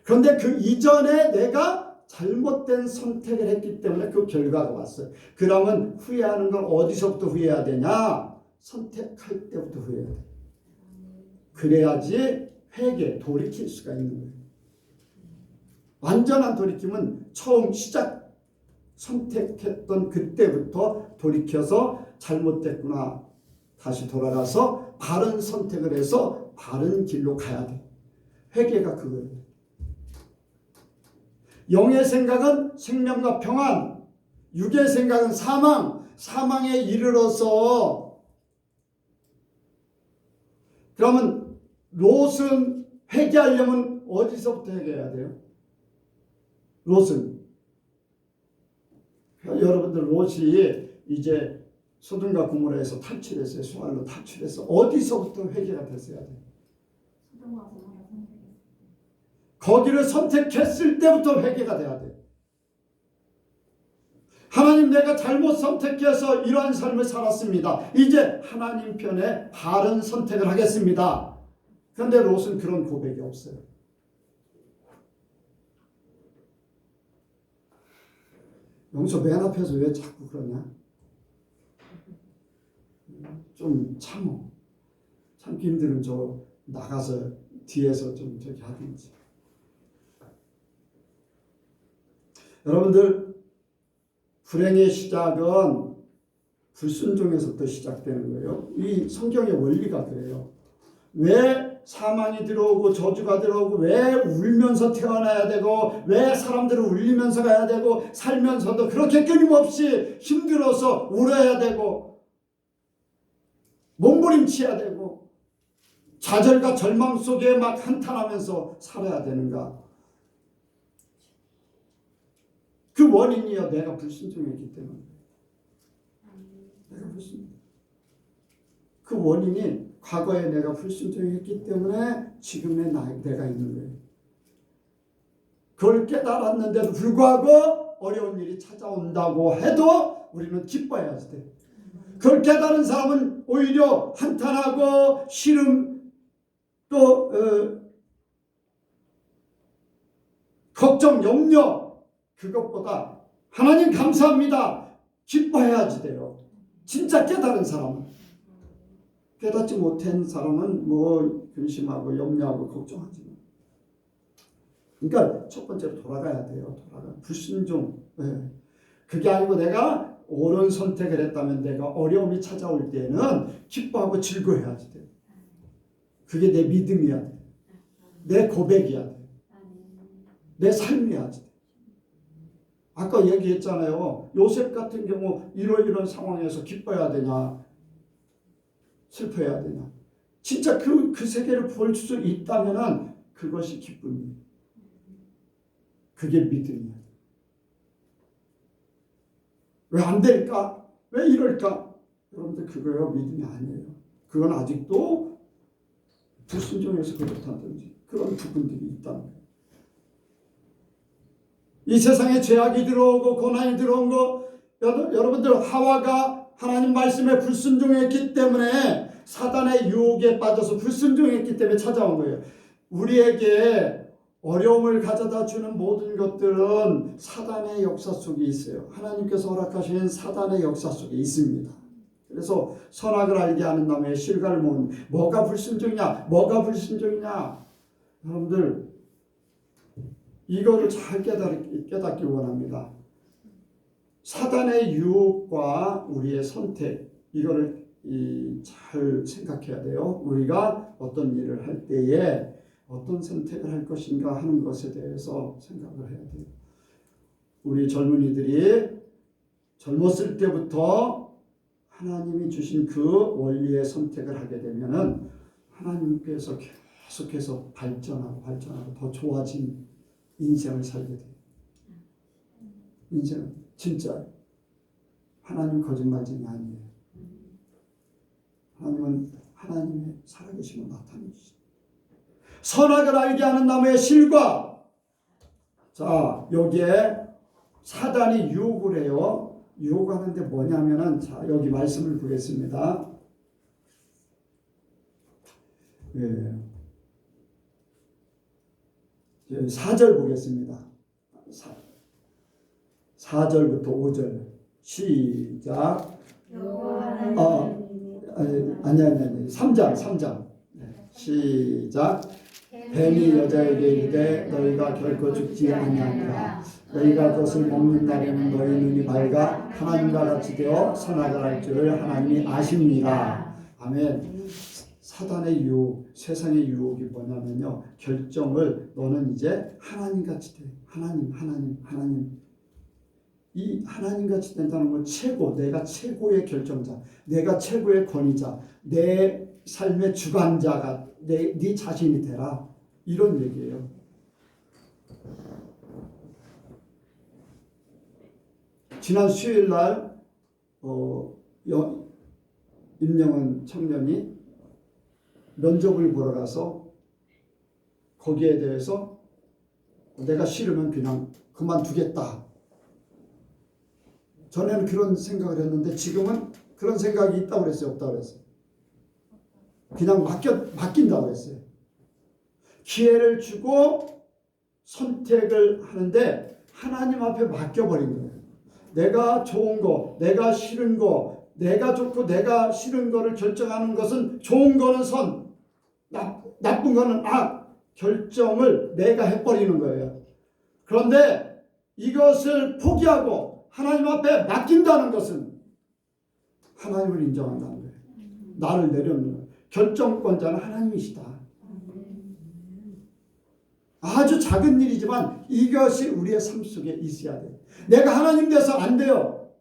그런데 그 이전에 내가 잘못된 선택을 했기 때문에 그 결과가 왔어요. 그러면 후회하는 건 어디서부터 후회해야 되냐? 선택할 때부터 후회해야 돼. 그래야지 돌이킬 수가 있는 거예요. 완전한 돌이킴은 처음 시작 선택했던 그때부터 돌이켜서 잘못됐구나. 다시 돌아가서 바른 선택을 해서 바른 길로 가야 돼. 회개가 그거예요. 영의 생각은 생명과 평안, 육의 생각은 사망, 사망에 이르러서. 그러면 롯은 회개하려면 어디서부터 회개해야 돼요? 롯은 여러분들 롯이 이제 소돔과 고모라에서 탈출했어요. 수알로 탈출해서 어디서부터 회개가 됐어야 돼요? 거기를 선택했을 때부터 회개가 돼야 돼요. 하나님, 내가 잘못 선택해서 이러한 삶을 살았습니다. 이제 하나님 편에 바른 선택을 하겠습니다. 그런데 롯은 그런 고백이 없어요. 영서 맨 앞에서 왜 자꾸 그러냐? 좀 참어. 참기 힘들면 저 나가서 뒤에서 좀 저기 하든지. 여러분들, 불행의 시작은 불순종에서부터 시작되는 거예요. 이 성경의 원리가 그래요. 왜 사망이 들어오고 저주가 들어오고, 왜 울면서 태어나야 되고, 왜 사람들을 울리면서 가야 되고, 살면서도 그렇게 끊임없이 힘들어서 울어야 되고, 몸부림쳐야 되고, 좌절과 절망 속에 막 한탄하면서 살아야 되는가? 그 원인이요, 내가 불순종했기 때문에. 내가 불순종. 그 원인이 과거에 내가 불순종했기 때문에 지금의 내가 있는 거예요. 그걸 깨달았는데도 불구하고 어려운 일이 찾아온다고 해도 우리는 기뻐해야지 돼. 그걸 깨달은 사람은 오히려 한탄하고 시름, 또 걱정, 염려, 그것보다 하나님 감사합니다, 기뻐해야지 돼요. 진짜 깨달은 사람은. 깨닫지 못한 사람은 뭐 근심하고 염려하고 걱정하지. 그러니까 첫 번째로 돌아가야 돼요. 불순종. 네. 그게 아니고 내가 옳은 선택을 했다면 내가 어려움이 찾아올 때는 기뻐하고 즐거워해야지 돼. 그게 내 믿음이야 돼. 내 고백이야 돼. 내 삶이야 돼. 아까 얘기했잖아요. 요셉 같은 경우 이런 상황에서 기뻐해야 되냐, 슬퍼해야 되냐. 진짜 그 세계를 볼 수 있다면은 그것이 기쁨이에요. 그게 믿음이야. 왜 안 될까? 왜 이럴까? 여러분들, 그거요 믿음이 아니에요. 그건 아직도 불순종해서 그렇다든지 그런 부분들이 있다는 거예요. 이 세상에 죄악이 들어오고 고난이 들어온 거, 여러분들 하와가 하나님 말씀에 불순종했기 때문에 사단의 유혹에 빠져서 불순종했기 때문에 찾아온 거예요. 우리에게 어려움을 가져다 주는 모든 것들은 사단의 역사 속에 있어요. 하나님께서 허락하신 사단의 역사 속에 있습니다. 그래서 선악을 알게 하는 나무에 실과를 모은, 뭐가 불순종이냐, 뭐가 불순종이냐. 여러분들, 이거를 잘 깨닫기 원합니다. 사단의 유혹과 우리의 선택, 이거를 잘 생각해야 돼요. 우리가 어떤 일을 할 때에 어떤 선택을 할 것인가 하는 것에 대해서 생각을 해야 돼요. 우리 젊은이들이 젊었을 때부터 하나님이 주신 그 원리의 선택을 하게 되면은 하나님께서 계속해서 발전하고 더 좋아진 인생을 살게 돼요. 인생은 진짜 하나님 거짓말쟁이 아니에요. 하나님은 하나님의 살아계심을 나타내주시죠. 선악을 알게 하는 나무의 실과. 자, 여기에 사단이 유혹을 해요. 유혹하는데 뭐냐면은, 자, 여기 말씀을 보겠습니다. 예. 4절 보겠습니다. 4절부터 5절 시작. 아니 3장 시작. 뱀이 여자에게 이르되 너희가 결코 죽지 아니하리라. 너희가 그것을 먹는 날에는 너희 눈이 밝아 하나님과 같이 되어 선악을 할 줄을 하나님이 아십니다. 아멘. 사단의 유혹, 세상의 유혹이 뭐냐면요. 결정을 너는 이제 하나님같이 돼. 하나님. 이 하나님같이 된다는 건 최고, 내가 최고의 결정자, 내가 최고의 권위자, 내 삶의 주관자가 네 자신이 되라. 이런 얘기예요. 지난 수요일 날 임영은 청년이 면접을 보러 가서 거기에 대해서 내가 싫으면 그냥 그만두겠다. 전에는 그런 생각을 했는데 지금은 그런 생각이 있다고 그랬어요? 없다고 그랬어요? 그냥 맡긴다고 그랬어요. 기회를 주고 선택을 하는데 하나님 앞에 맡겨버린 거예요. 내가 좋은 거, 내가 싫은 거, 내가 좋고 내가 싫은 거를 결정하는 것은 좋은 거는 선, 나쁜 거는 악, 결정을 내가 해버리는 거예요. 그런데 이것을 포기하고 하나님 앞에 맡긴다는 것은 하나님을 인정한다는 거예요. 나를 내려놓는 거예요. 결정권자는 하나님이시다. 아주 작은 일이지만 이것이 우리의 삶 속에 있어야 돼요. 내가 하나님 돼서 안 돼요.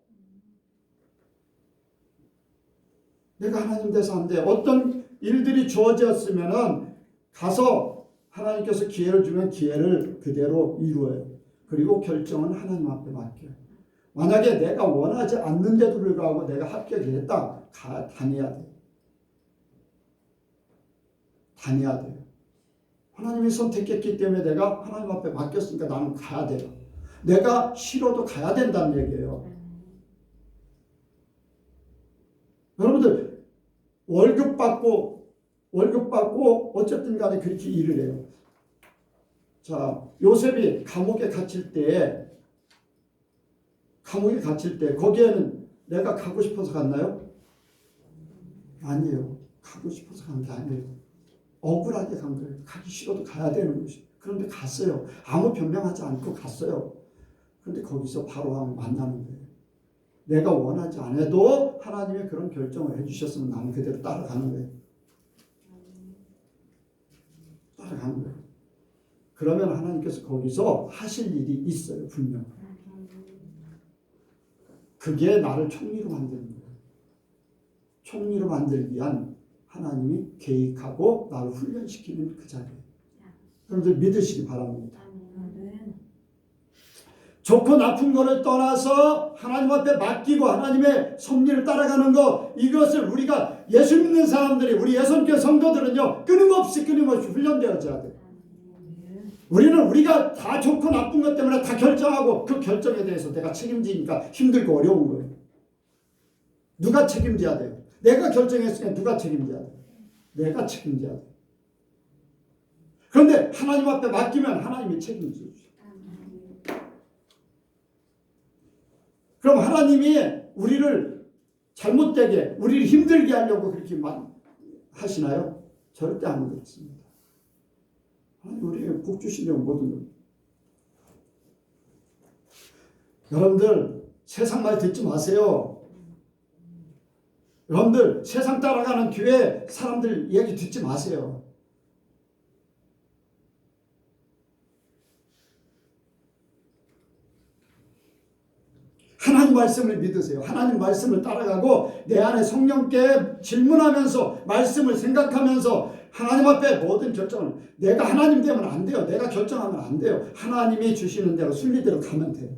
내가 하나님 돼서 안 돼요. 어떤 일들이 주어졌으면 가서 하나님께서 기회를 주면 기회를 그대로 이루어요. 그리고 결정은 하나님 앞에 맡겨요. 만약에 내가 원하지 않는데도 불구하고 내가 합격했다. 다녀야 돼요. 다녀야 돼요. 하나님이 선택했기 때문에 내가 하나님 앞에 맡겼으니까 나는 가야 돼요. 내가 싫어도 가야 된다는 얘기예요. 여러분들 월급 받고 어쨌든 간에 그렇게 일을 해요. 자, 요셉이 감옥에 갇힐 때 거기에는 내가 가고 싶어서 갔나요? 아니에요. 가고 싶어서 간 게 아니에요. 억울하게 간 거예요. 가기 싫어도 가야 되는 것이. 그런데 갔어요. 아무 변명하지 않고 갔어요. 그런데 거기서 바로 만나는 거예요. 내가 원하지 않아도 하나님의 그런 결정을 해주셨으면 나는 그대로 따라가는 거예요. 따라가는 거예요. 그러면 하나님께서 거기서 하실 일이 있어요. 분명. 그게 나를 총리로 만드는 거예요. 총리로 만들기 위한 하나님이 계획하고 나를 훈련시키는 그 자리예요. 여러분들 믿으시기 바랍니다. 좋고 나쁜 것을 떠나서 하나님 앞에 맡기고 하나님의 섭리를 따라가는 것, 이것을 우리가 예수 믿는 사람들이, 우리 예선교회 성도들은요, 끊임없이 훈련되어져야 돼요. 우리는 우리가 다 좋고 나쁜 것 때문에 다 결정하고 그 결정에 대해서 내가 책임지니까 힘들고 어려운 거예요. 누가 책임져야 돼요? 내가 결정했으니까 누가 책임져야 돼요? 내가 책임져야 돼요. 그런데 하나님 앞에 맡기면 하나님이 책임져요. 그럼 하나님이 우리를 잘못되게, 우리를 힘들게 하려고 그렇게 하시나요? 절대 안 그렇습니다. 우리에게 복 주시려고 모든 것. 여러분들 세상 말 듣지 마세요. 여러분들 세상 따라가는 교회 사람들 이야기 듣지 마세요. 하나님 말씀을 믿으세요. 하나님 말씀을 따라가고 내 안에 성령께 질문하면서 말씀을 생각하면서 하나님 앞에 모든 결정을, 내가 하나님 되면 안 돼요. 내가 결정하면 안 돼요. 하나님이 주시는 대로 순리대로 가면 돼요.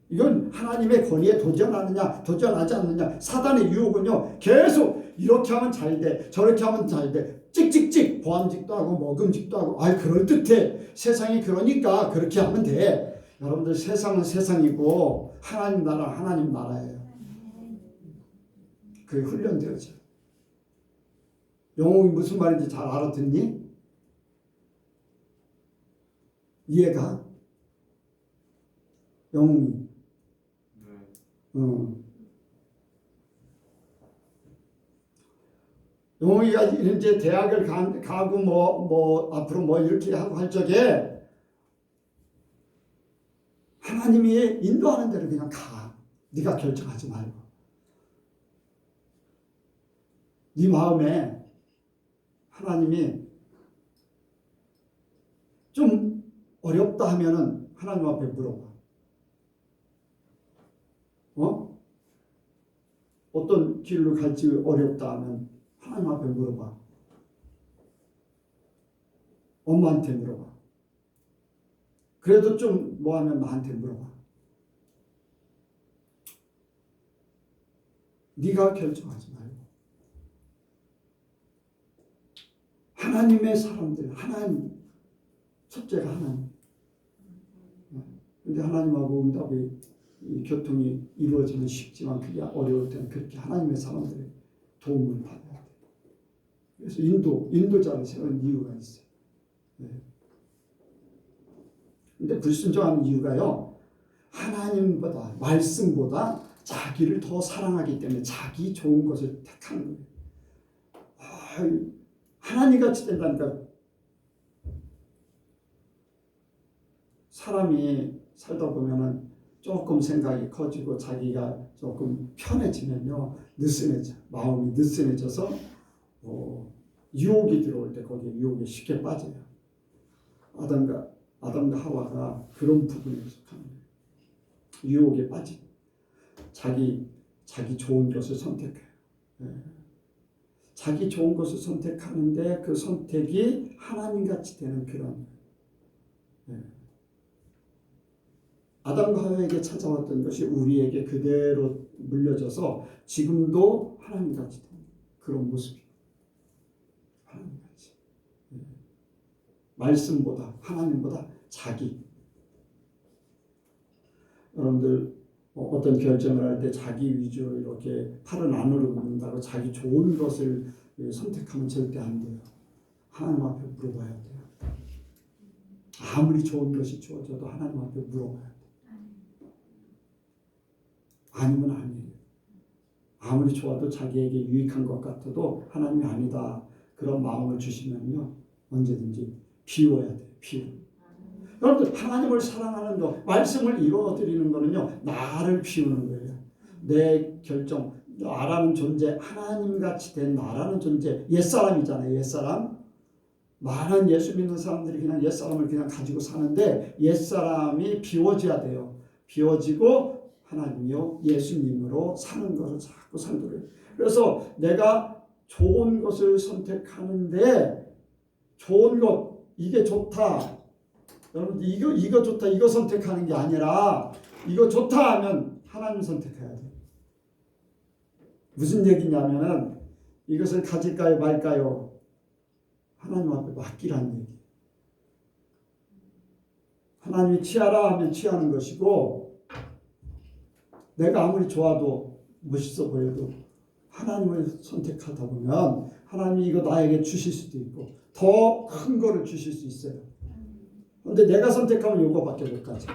이건 하나님의 권위에 도전하느냐 도전하지 않느냐. 사단의 유혹은요, 계속 이렇게 하면 잘 돼, 저렇게 하면 잘 돼, 찍찍찍 보암직도 하고 먹음직도 하고, 그럴듯해, 세상이 그러니까 그렇게 하면 돼. 여러분들 세상은 세상이고 하나님 나라 하나님 나라예요. 그게 훈련되어져. 영웅이 무슨 말인지 잘 알아듣니? 이해가? 영웅이. 영웅이가 이제 대학을 가고 앞으로 이렇게 하고 할 적에 하나님이 인도하는 대로 그냥 가. 네가 결정하지 말고. 네 마음에 하나님이 좀 어렵다 하면은 하나님 앞에 물어봐. 어떤 길로 갈지 어렵다 하면 하나님 앞에 물어봐. 엄마한테 물어봐. 그래도 좀 뭐하면 나한테 물어봐. 네가 결정하지 말고 하나님의 사람들, 하나님, 첫째가 하나님. 근데 하나님하고 응답이 이 교통이 이루어지면 쉽지만 그게 어려울 때는 그렇게 하나님의 사람들의 도움을 받아야 돼요. 그래서 인도자를 세운 이유가 있어요. 근데 불순종하는 이유가요, 하나님보다, 말씀보다 자기를 더 사랑하기 때문에 자기 좋은 것을 택하는 거예요. 하나님 같이 된다니까. 사람이 살다 보면은 조금 생각이 커지고 자기가 조금 편해지면요, 느슨해져. 마음이 느슨해져서 유혹이 들어올 때 거기에 유혹에 쉽게 빠져요. 아담과 하와가 그런 부분에 속하는 거예요. 유혹에 빠지. 자기 좋은 것을 선택해요. 자기 좋은 것을 선택하는데 그 선택이 하나님같이 되는 그런. 아담과 하와에게 찾아왔던 것이 우리에게 그대로 물려져서 지금도 하나님같이 되는 그런 모습이에요. 하나님같이. 말씀보다, 하나님보다 자기. 여러분들 어떤 결정을 할 때 자기 위주로 이렇게 팔은 안으로 굽는다고 자기 좋은 것을 선택하면 절대 안 돼요. 하나님 앞에 물어봐야 돼요. 아무리 좋은 것이 주어져도 하나님 앞에 물어봐야 돼요. 아니면 아니에요. 아무리 좋아도 자기에게 유익한 것 같아도 하나님이 아니다. 그런 마음을 주시면요, 언제든지 비워야 돼요. 비워. 여러분들 하나님을 사랑하는 것, 말씀을 이루어드리는 거는요, 나를 비우는 거예요. 내 결정, 나라는 존재, 하나님같이 된 나라는 존재, 옛사람이잖아요. 옛사람. 많은 예수 믿는 사람들이 그냥 옛사람을 그냥 가지고 사는데 옛사람이 비워져야 돼요. 비워지고 하나님이요, 예수님으로 사는 것을 자꾸 산도를. 그래서 내가 좋은 것을 선택하는데 좋은 것, 이게 좋다. 여러분 이거 좋다, 이거 선택하는 게 아니라 이거 좋다 하면 하나님 선택해야 돼. 무슨 얘기냐면은 이것을 가질까요 말까요? 하나님 앞에 맡기라는 얘기. 하나님이 취하라 하면 취하는 것이고, 내가 아무리 좋아도 멋있어 보여도 하나님을 선택하다 보면 하나님이 이거 나에게 주실 수도 있고 더 큰 거를 주실 수 있어요. 그런데 내가 선택하면 이거밖에 못 가죠.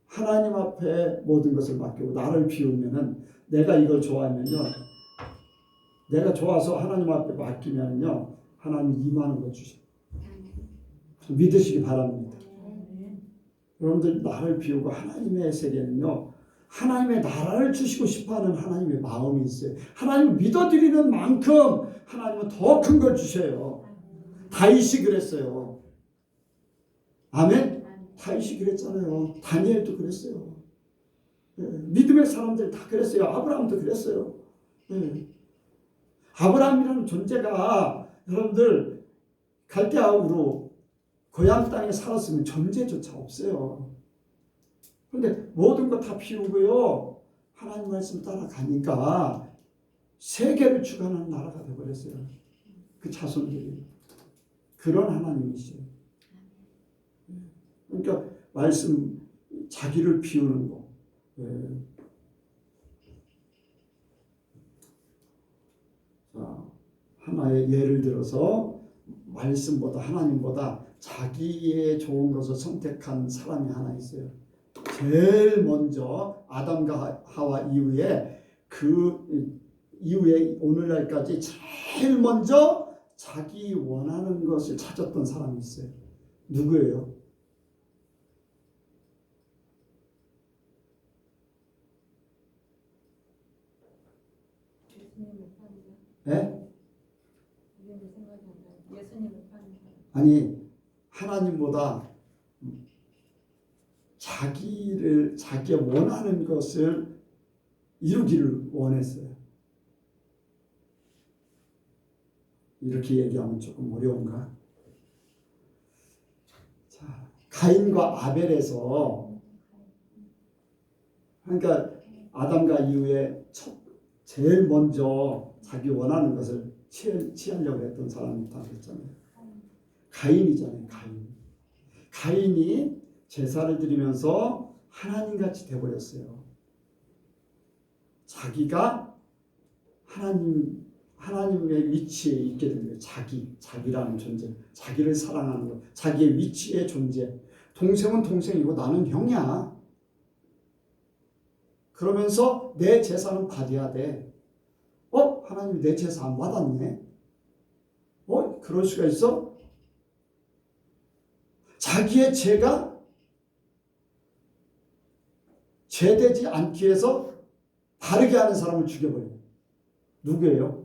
하나님 앞에 모든 것을 맡기고 나를 비우면은, 내가 이걸 좋아하면요, 내가 좋아서 하나님 앞에 맡기면요, 하나님이 임하는 거 주셔요. 믿으시기 바랍니다. 여러분들 나를 비우고 하나님의 세계는요, 하나님의 나라를 주시고 싶어하는 하나님의 마음이 있어요. 하나님을 믿어드리는 만큼 하나님은 더 큰 걸 주셔요. 다윗이 그랬어요. 아멘? 다윗이 그랬잖아요. 다니엘도 그랬어요. 믿음의 사람들 다 그랬어요. 아브라함도 그랬어요. 아브라함이라는 존재가 여러분들 갈대아우로 고향 땅에 살았으면 존재조차 없어요. 그런데 모든 거 다 비우고요, 하나님 말씀 따라가니까 세계를 주관하는 나라가 되어버렸어요. 그 자손들이. 그런 하나님이시죠. 그러니까 말씀, 자기를 비우는 거. 자, 하나의 예를 들어서 말씀보다, 하나님보다 자기의 좋은 것을 선택한 사람이 하나 있어요. 제일 먼저 아담과 하와 이후에, 그 이후에 오늘날까지 제일 먼저 자기 원하는 것을 찾았던 사람이 있어요. 누구예요? 예수님을 파는 사람. 예? 이름이 생각이 안 나요. 예수님을 파는 사람. 아니 하나님보다 자기가 원하는 것을 이루기를 원했어요. 이렇게 얘기하면 조금 어려운가? 자, 가인과 아벨에서 그러니까 아담과 이후에 제일 먼저 자기 원하는 것을 취하려고 했던 사람이 있다고 했잖아요. 가인이잖아요. 가인이 제사를 드리면서 하나님같이 돼버렸어요. 자기가 하나님의 위치에 있게 된 거예요. 자기라는 존재, 자기를 사랑하는 것, 자기의 위치의 존재. 동생은 동생이고 나는 형이야. 그러면서 내 제사는 받아야 돼. 하나님이 내 제사 안 받았네. 그럴 수가 있어? 자기의 죄가 죄되지 않기 위해서 바르게 하는 사람을 죽여버려요. 누구예요?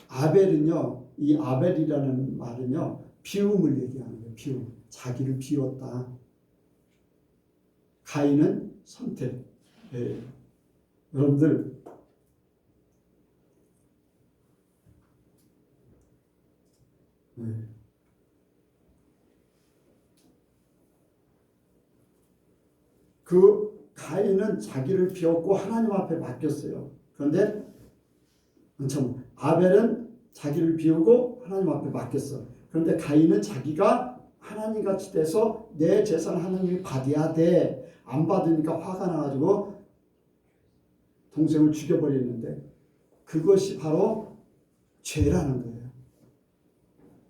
아벨은요, 이 아벨이라는 말은요, 비움을 얘기하는 거예요. 비움. 자기를 비웠다. 가인은 선택. 예. 여러분들, 그 가인은 자기를 비웠고 하나님 앞에 맡겼어요. 그런데 참 아벨은 자기를 비우고 하나님 앞에 맡겼어. 그런데 가인은 자기가 하나님 같이 돼서 내 재산을 하나님이 받아야 돼. 안 받으니까 화가 나가지고 동생을 죽여버리는데 그것이 바로 죄라는 거예요.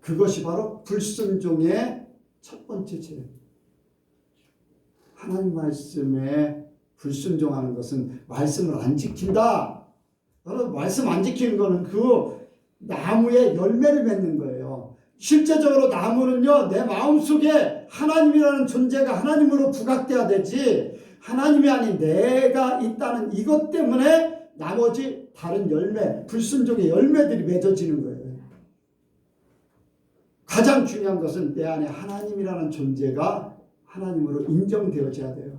그것이 바로 불순종의 첫 번째 죄. 하나님 말씀에 불순종하는 것은 말씀을 안 지킨다. 여러분, 말씀 안 지키는 거는 그 나무에 열매를 맺는 거예요. 실제적으로 나무는요, 내 마음속에 하나님이라는 존재가 하나님으로 부각돼야 되지, 하나님이 아닌 내가 있다는 이것 때문에 나머지 다른 열매, 불순종의 열매들이 맺어지는 거예요. 가장 중요한 것은 내 안에 하나님이라는 존재가 하나님으로 인정되어져야 돼요.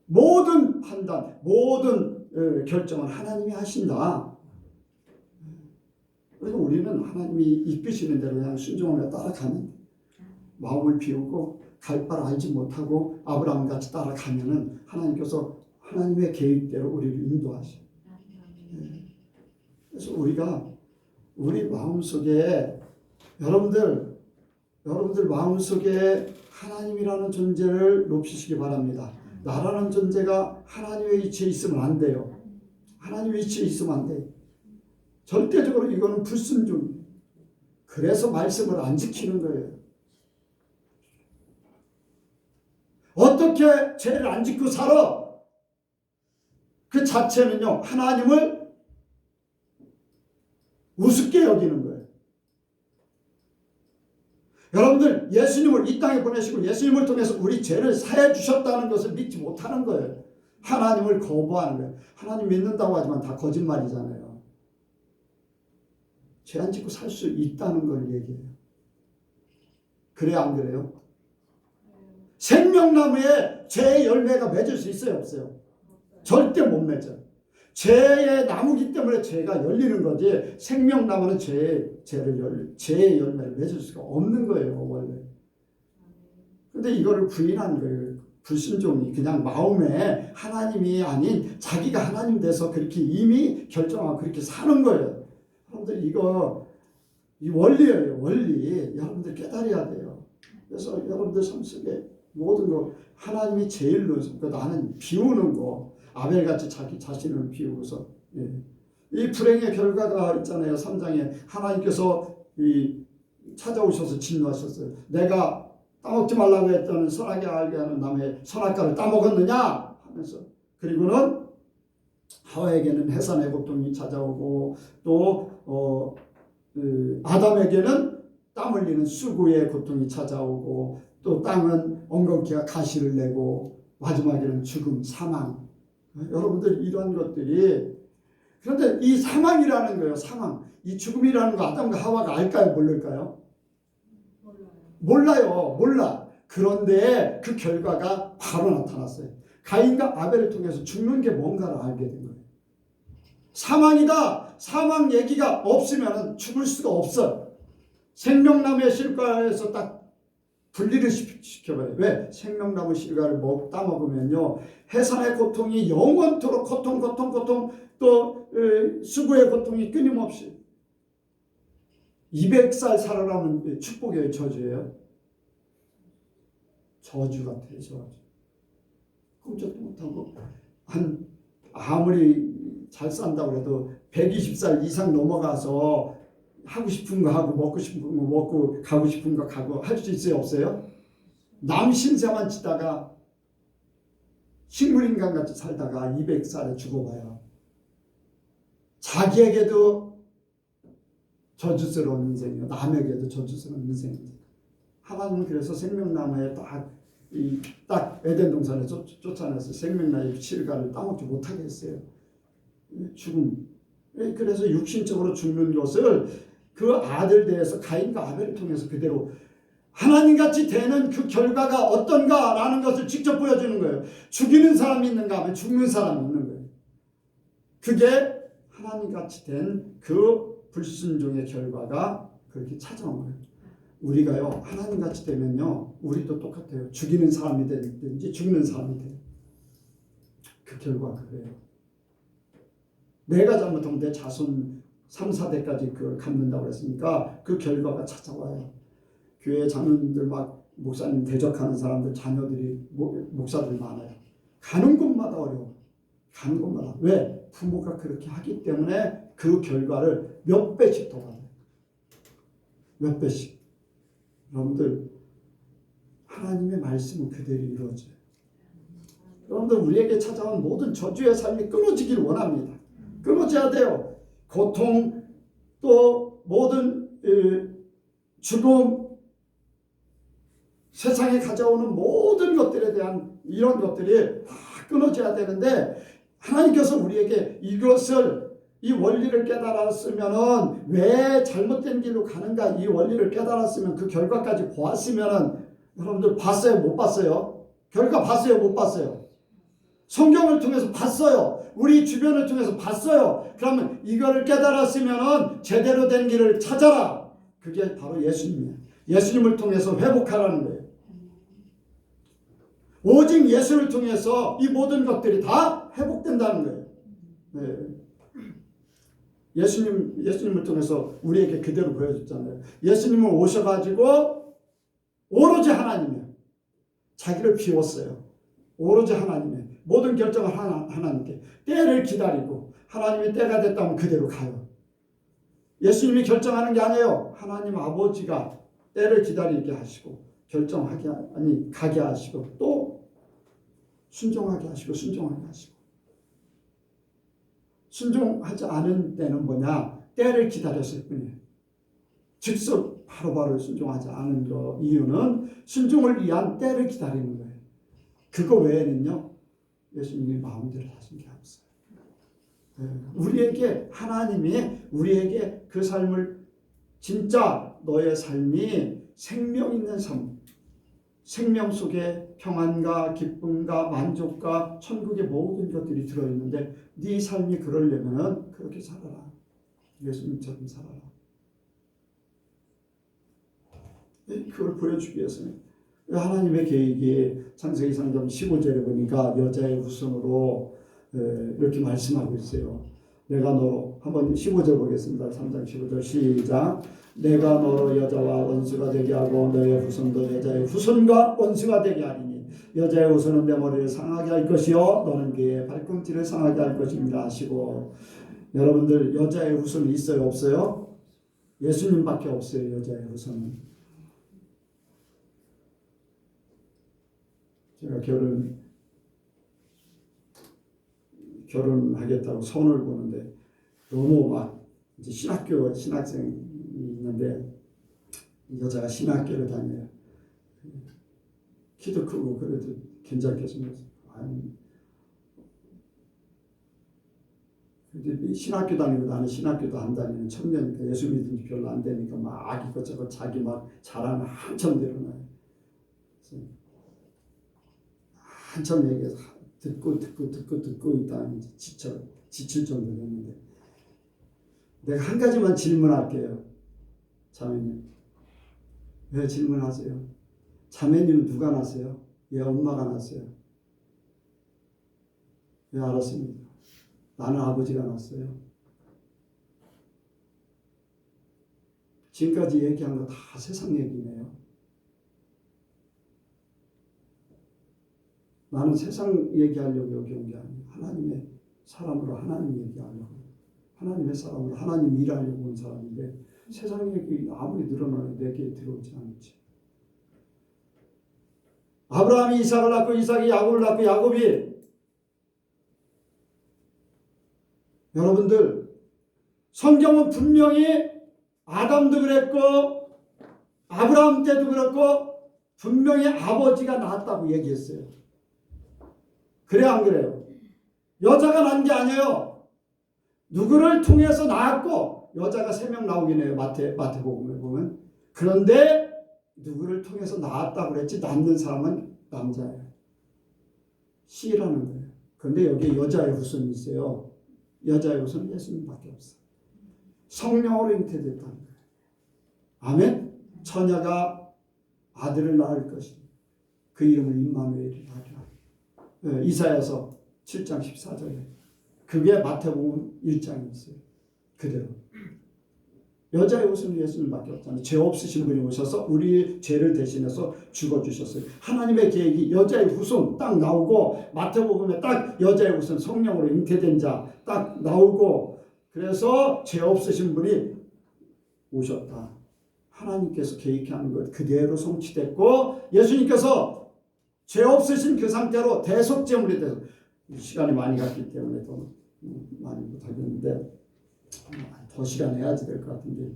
모든 판단, 모든 결정은 하나님이 하신다. 그래서 우리는 하나님이 이끄시는 대로 그냥 순종하며 따라가면, 마음을 비우고 갈 바를 알지 못하고 아브라함 같이 따라가면은 하나님께서 하나님의 계획대로 우리를 인도하셔. 그래서 우리가 우리 마음속에 여러분들 마음속에 하나님이라는 존재를 높이시기 바랍니다. 나라는 존재가 하나님의 위치에 있으면 안 돼요. 하나님의 위치에 있으면 안 돼요. 절대적으로 이거는 불순종이에요. 그래서 말씀을 안 지키는 거예요. 어떻게 죄를 안 짓고 살아? 그 자체는요, 하나님을 우습게 여기는 거예요. 여러분들, 예수님을 이 땅에 보내시고 예수님을 통해서 우리 죄를 사해 주셨다는 것을 믿지 못하는 거예요. 하나님을 거부하는 거예요. 하나님 믿는다고 하지만 다 거짓말이잖아요. 죄 안 짓고 살 수 있다는 걸 얘기해요. 그래요, 안 그래요? 생명나무에 죄의 열매가 맺을 수 있어요, 없어요? 절대 못 맺어요. 죄의 나무기 때문에 죄가 열리는 거지, 생명나무는 죄의 열매를 맺을 수가 없는 거예요, 원래. 근데 이거를 부인하는 거예요. 불순종이 그냥 마음에 하나님이 아닌 자기가 하나님 돼서 그렇게 이미 결정하고 그렇게 사는 거예요. 여러분들, 이거 이 원리예요, 원리. 여러분들 깨달아야 돼요. 그래서 여러분들 삶 속에 모든 거 하나님이 제일로, 나는 비우는 거, 아벨같이 자기 자신을 비우고서, 이 불행의 결과가 있잖아요. 3장에 하나님께서 찾아오셔서 진노하셨어요. 내가 따먹지 말라고 했던 선하게 알게 하는 나무의 선악과를 따먹었느냐 하면서, 그리고는 하와에게는 해산의 고통이 찾아오고, 또 아담에게는 땀 흘리는 수고의 고통이 찾아오고, 또 땅은 엉겅퀴가 가시를 내고, 마지막에는 죽음, 사망, 여러분들 이런 것들이 그런데 이 사망이라는 거예요. 사망. 이 죽음이라는 거 아담과 하와가 알까요? 모를까요? 몰라요. 몰라. 그런데 그 결과가 바로 나타났어요. 가인과 아벨을 통해서 죽는 게 뭔가를 알게 된 거예요. 사망이다. 사망 얘기가 없으면 죽을 수가 없어요. 생명나무의 실과에서 딱 분리를 시켜버려요. 왜? 생명나무 실과를 따먹으면요. 해산의 고통이 영원토록 고통 또 수고의 고통이 끊임없이 200살 살아라는 축복의 저주예요. 저주 같아요. 저주. 꿈쩍도 못하고 아무리 잘 산다고 해도 120살 이상 넘어가서 하고 싶은 거 하고 먹고 싶은 거 먹고 가고 싶은 거 가고 할 수 있어요? 없어요? 남 신세만 지다가 식물인간같이 살다가 200살에 죽어봐요. 자기에게도 저주스러운 인생이에요. 남에게도 저주스러운 인생이에요. 하나님은 그래서 생명나무에 딱 에덴 동산에 쫓아내서 생명나무의 실과를 따먹지 못하게 했어요. 죽음. 그래서 육신적으로 죽는 것을 그 아들 대해서 가인과 아벨을 통해서 그대로 하나님같이 되는 그 결과가 어떤가라는 것을 직접 보여주는 거예요. 죽이는 사람이 있는가 하면 죽는 사람이 있는 거예요. 그게 하나님같이 된 그 불순종의 결과가 그렇게 찾아온 거예요. 우리가요 하나님같이 되면요 우리도 똑같아요. 죽이는 사람이 되든지 죽는 사람이 돼요. 그 결과가 그래요. 내가 잘못하면 내 자손 3, 4대까지 그걸 갚는다고 했으니까 그 결과가 찾아와요. 교회 장로님들 막 목사님 대적하는 사람들 자녀들이 목사들 많아요. 가는 곳마다 어려워. 가는 곳마다. 왜? 부모가 그렇게 하기 때문에 그 결과를 몇 배씩 더 받아요. 몇 배씩. 여러분들 하나님의 말씀은 그대로 이루어져요. 여러분들 우리에게 찾아온 모든 저주의 삶이 끊어지길 원합니다. 끊어져야 돼요. 고통 또 모든 죽음 세상에 가져오는 모든 것들에 대한 이런 것들이 다 끊어져야 되는데 하나님께서 우리에게 이 원리를 깨달았으면은 왜 잘못된 길로 가는가 이 원리를 깨달았으면 그 결과까지 보았으면은 여러분들 봤어요? 못 봤어요? 결과 봤어요? 못 봤어요? 성경을 통해서 봤어요. 우리 주변을 통해서 봤어요. 그러면 이거를 깨달았으면은 제대로 된 길을 찾아라. 그게 바로 예수님이에요. 예수님을 통해서 회복하라는 거예요. 오직 예수를 통해서 이 모든 것들이 다 회복된다는 거예요. 네. 예수님을 통해서 우리에게 그대로 보여줬잖아요. 예수님은 오셔가지고 오로지 하나님이에요. 자기를 비웠어요. 오로지 하나님의 모든 결정을 하나님께 때를 기다리고 하나님의 때가 됐다면 그대로 가요. 예수님이 결정하는 게 아니에요. 하나님 아버지가 때를 기다리게 하시고 가게 하시고 또 순종하게 하시고 순종하지 않은 때는 뭐냐? 때를 기다렸을 뿐이에요. 즉석 바로바로 순종하지 않은 이유는 순종을 위한 때를 기다리는 거예요. 그거 외에는요 예수님이 마음대로 하신 게 없어요. 우리에게 하나님이 우리에게 그 삶을 진짜 너의 삶이 생명 있는 삶, 생명 속에 평안과 기쁨과 만족과 천국의 모든 것들이 들어있는데 네 삶이 그러려면 그렇게 살아라. 예수님처럼 살아라. 그걸 보여주기 위해서는 하나님의 계획이 창세기 3장 15절에 보니까 여자의 후손으로 이렇게 말씀하고 있어요. 내가 너로 한번 15절 보겠습니다. 3장 15절 시작. 내가 너로 여자와 원수가 되게 하고 너의 후손도 여자의 후손과 원수가 되게 하리니 여자의 후손은 내 머리를 상하게 할 것이요 너는 그의 발꿈치를 상하게 할 것입니다 하시고 여러분들 여자의 후손이 있어요 없어요? 예수님밖에 없어요. 여자의 후손은. 제가 결혼하겠다고 선을 보는데 너무 막 이제 신학생이 있는데 여자가 신학교를 다녀요. 키도 크고 그래도 괜찮게 생겼어요. 아니 근데 신학교 다니고 나는 신학교도 안 다니는 청년이니까 예수 믿은 지 별로 안 되니까 막 이것저것 자기 막 자랑을 한참 드러나요. 그래서 한참 얘기해서 듣고 있다가 이제 지칠 정도 됐는데 내가 한 가지만 질문할게요. 자매님. 왜 질문하세요? 자매님은 누가 낳았어요? 얘 엄마가 낳았어요. 왜 알았습니까? 나는 아버지가 낳았어요. 지금까지 얘기한 거 다 세상 얘기네요. 나는 세상 얘기하려고 여기 온 게 아니에요. 하나님의 사람으로 하나님 얘기하려고. 하나님의 사람으로 하나님 일하려고 온 사람인데 세상 얘기 아무리 늘어나도 내게 들어오지 않지. 아브라함이 이삭을 낳고 이삭이 야곱을 낳고 야곱이 여러분들 성경은 분명히 아담도 그랬고 아브라함 때도 그렇고 분명히 아버지가 낳았다고 얘기했어요. 그래 안 그래요? 여자가 낳은 게 아니에요. 누구를 통해서 낳았고 여자가 3명 나오긴 해요. 마태복음에 보면. 그런데 누구를 통해서 낳았다고 그랬지 낳는 사람은 남자예요. C라는 거예요. 그런데 여기에 여자의 후손이 있어요. 여자의 후손은 예수님밖에 없어요. 성령으로 잉태됐다는 거예요. 아멘. 처녀가 아들을 낳을 것이니 그 이름을 임마누엘이라 하리라. 이사야서 7장 14절에 그게 마태복음 1장에 있어요. 그대로. 여자의 후손은 예수님밖에 없잖아요. 죄 없으신 분이 오셔서 우리 죄를 대신해서 죽어주셨어요. 하나님의 계획이 여자의 후손 딱 나오고 마태복음에 딱 여자의 후손 성령으로 잉태된 자 딱 나오고 그래서 죄 없으신 분이 오셨다. 하나님께서 계획하는 것 그대로 성취됐고 예수님께서 죄 없으신 그 상태로 대속제물이 돼서 시간이 많이 갔기 때문에 더 많이 못하겠는데 더 시간 해야지 될 것 같은데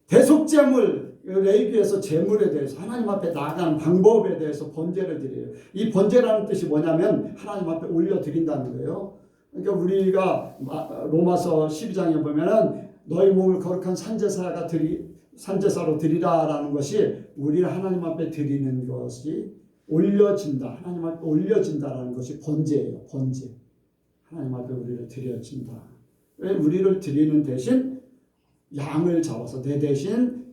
대속제물 레위기에서 제물에 대해서 하나님 앞에 나아가는 방법에 대해서 번제를 드려요. 이 번제라는 뜻이 뭐냐면 하나님 앞에 올려드린다는 거예요. 그러니까 우리가 로마서 12장에 보면은 너희 몸을 거룩한 산제사로 드리라라는 것이 우리를 하나님 앞에 드리는 것이 올려진다. 하나님 앞에 올려진다라는 것이 번제예요. 번제. 하나님 앞에 우리를 드려진다. 왜 우리를 드리는 대신 양을 잡아서 내 대신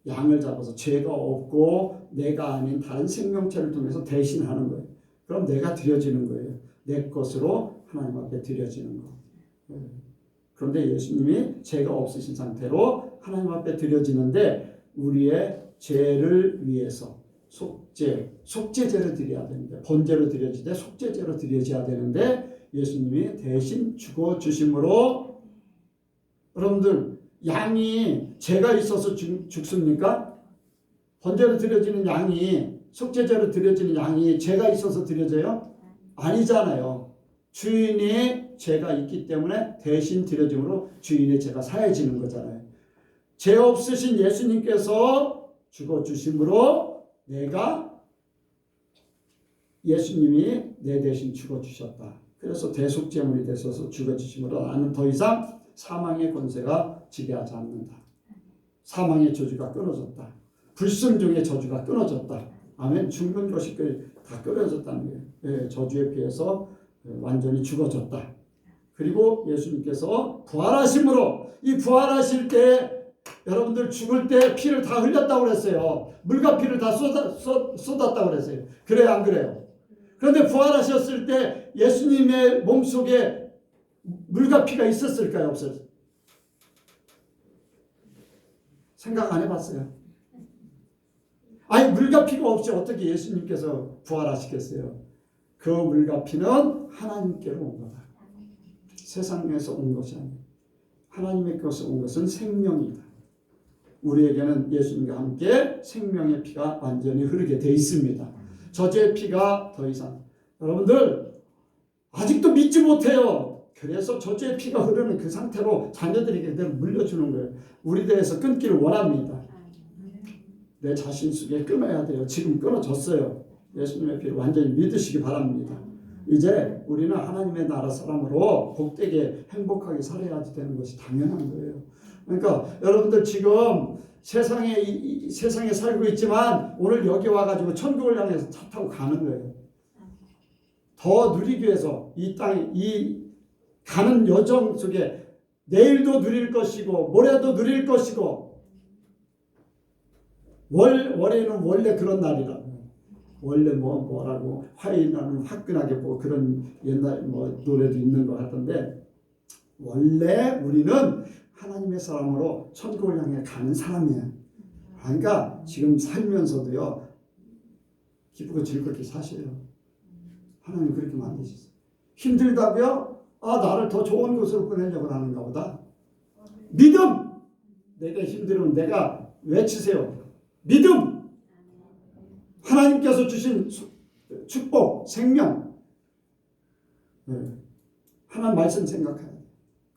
양을 잡아서 죄가 없고 내가 아닌 다른 생명체를 통해서 대신하는 거예요. 그럼 내가 드려지는 거예요. 내 것으로 하나님 앞에 드려지는 거. 그런데 예수님이 죄가 없으신 상태로 하나님 앞에 드려지는데 우리의 죄를 위해서 속죄제를 드려야 되는데 번제로 드려지되 속죄제로 드려져야 되는데 예수님이 대신 죽어주심으로 여러분들 양이 죄가 있어서 죽습니까? 번제로 드려지는 양이 속죄제로 드려지는 양이 죄가 있어서 드려져요? 아니잖아요. 주인이 죄가 있기 때문에 대신 드려짐으로 주인의 죄가 사해지는 거잖아요. 죄 없으신 예수님께서 죽어주심으로 예수님이 내 대신 죽어주셨다. 그래서 대속제물이 되셔서 죽어주심으로 나는 더 이상 사망의 권세가 지배하지 않는다. 사망의 저주가 끊어졌다. 불순종의 저주가 끊어졌다. 아멘. 죽는 것이 다 끊어졌다는 거예요. 네, 저주에 비해서 완전히 죽어졌다. 그리고 예수님께서 부활하심으로 이 부활하실 때 여러분들 죽을 때 피를 다 흘렸다고 그랬어요. 물과 피를 다 쏟았다고 그랬어요. 그래요 안 그래요? 그런데 부활하셨을 때 예수님의 몸속에 물과 피가 있었을까요? 없었을까요? 생각 안 해봤어요? 아니 물과 피가 없이 어떻게 예수님께서 부활하시겠어요? 그 물과 피는 하나님께로 온 거다. 세상에서 온 것이 아니에요. 하나님의 것에서 온 것은 생명이다. 우리에게는 예수님과 함께 생명의 피가 완전히 흐르게 돼 있습니다. 저주의 피가 더 이상 여러분들 아직도 믿지 못해요. 그래서 저주의 피가 흐르는 그 상태로 자녀들에게 그대로 물려주는 거예요. 우리 대해서 끊기를 원합니다. 내 자신 속에 끊어야 돼요. 지금 끊어졌어요. 예수님의 피를 완전히 믿으시기 바랍니다. 이제 우리는 하나님의 나라 사람으로 복되게 행복하게 살아야지 되는 것이 당연한 거예요. 그러니까 여러분들 지금 세상에 살고 있지만 오늘 여기 와가지고 천국을 향해서 차 타고 가는 거예요. 더 누리기 위해서 이 땅에 이 가는 여정 속에 내일도 누릴 것이고 모레도 누릴 것이고 월요일은 원래 그런 날이라. 원래 뭐라고 화요일은 화끈하게 뭐 그런 옛날 뭐 노래도 있는 것 같던데 원래 우리는 하나님의 사람으로 천국을 향해 가는 사람이에요. 그러니까 지금 살면서도요 기쁘고 즐겁게 사셔요. 하나님 그렇게 만드셨어요. 힘들다고요? 나를 더 좋은 곳으로 보내려고 하는가 보다. 믿음! 내가 힘들면 내가 외치세요. 믿음! 하나님께서 주신 축복, 생명. 하나님 말씀 생각해야 돼요.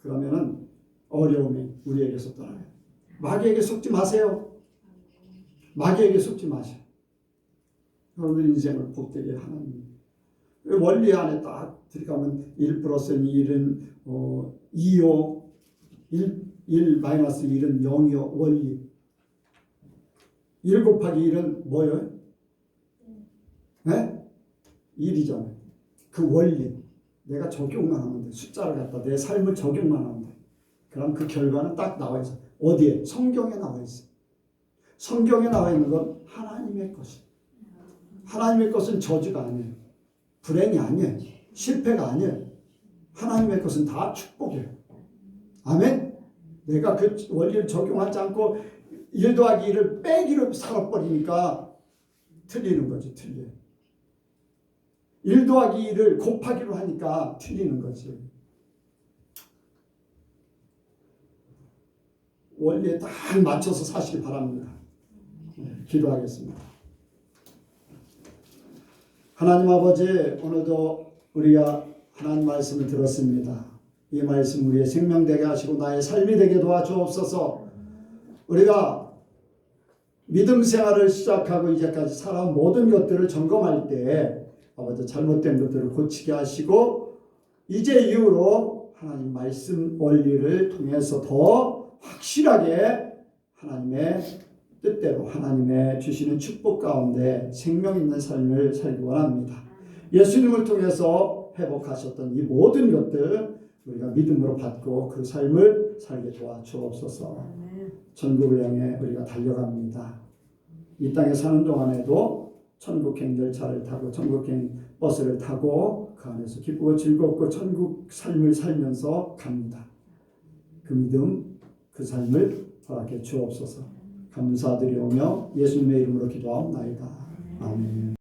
그러면은 어려움이 우리에게서 떠나요. 마귀에게 속지 마세요. 마귀에게 속지 마세요. 여러분들 인생을 복되게 하나님. 원리 안에 딱 들어가면 1 플러스 1은 2요. 1 마이너스 1은 0이요. 원리. 1 곱하기 1은 뭐예요? 네? 1이잖아요. 그 원리. 내가 적용만 하면 돼. 숫자를 갖다 내 삶을 적용만 하면 돼. 그럼 그 결과는 딱 나와 있어. 어디에? 성경에 나와 있어. 성경에 나와 있는 건 하나님의 것이. 하나님의 것은 저주가 아니에요. 불행이 아니에요. 실패가 아니에요. 하나님의 것은 다 축복이에요. 아멘? 내가 그 원리를 적용하지 않고 1 더하기 1을 빼기로 살아버리니까 틀리는 거지. 틀려요. 1 더하기 1을 곱하기로 하니까 틀리는 거지. 원리에 딱 맞춰서 사시기 바랍니다. 기도하겠습니다. 하나님 아버지, 오늘도 우리가 하나님 말씀을 들었습니다. 이 말씀 우리의 생명 되게 하시고 나의 삶이 되게 도와주옵소서. 우리가 믿음 생활을 시작하고 이제까지 살아온 모든 것들을 점검할 때 아버지 잘못된 것들을 고치게 하시고 이제 이후로 하나님 말씀 원리를 통해서 더 확실하게 하나님의 뜻대로 하나님의 주시는 축복 가운데 생명 있는 삶을 살기 원합니다. 예수님을 통해서 회복하셨던 이 모든 것들 우리가 믿음으로 받고 그 삶을 살게 도와주옵소서. 천국을 향해 우리가 달려갑니다. 이 땅에 사는 동안에도 천국행 열차를 타고 천국행 버스를 타고 그 안에서 기쁘고 즐겁고 천국 삶을 살면서 갑니다. 그 믿음, 그 삶을 허락해 주옵소서. 감사드리오며 예수님의 이름으로 기도하옵나이다. 아멘.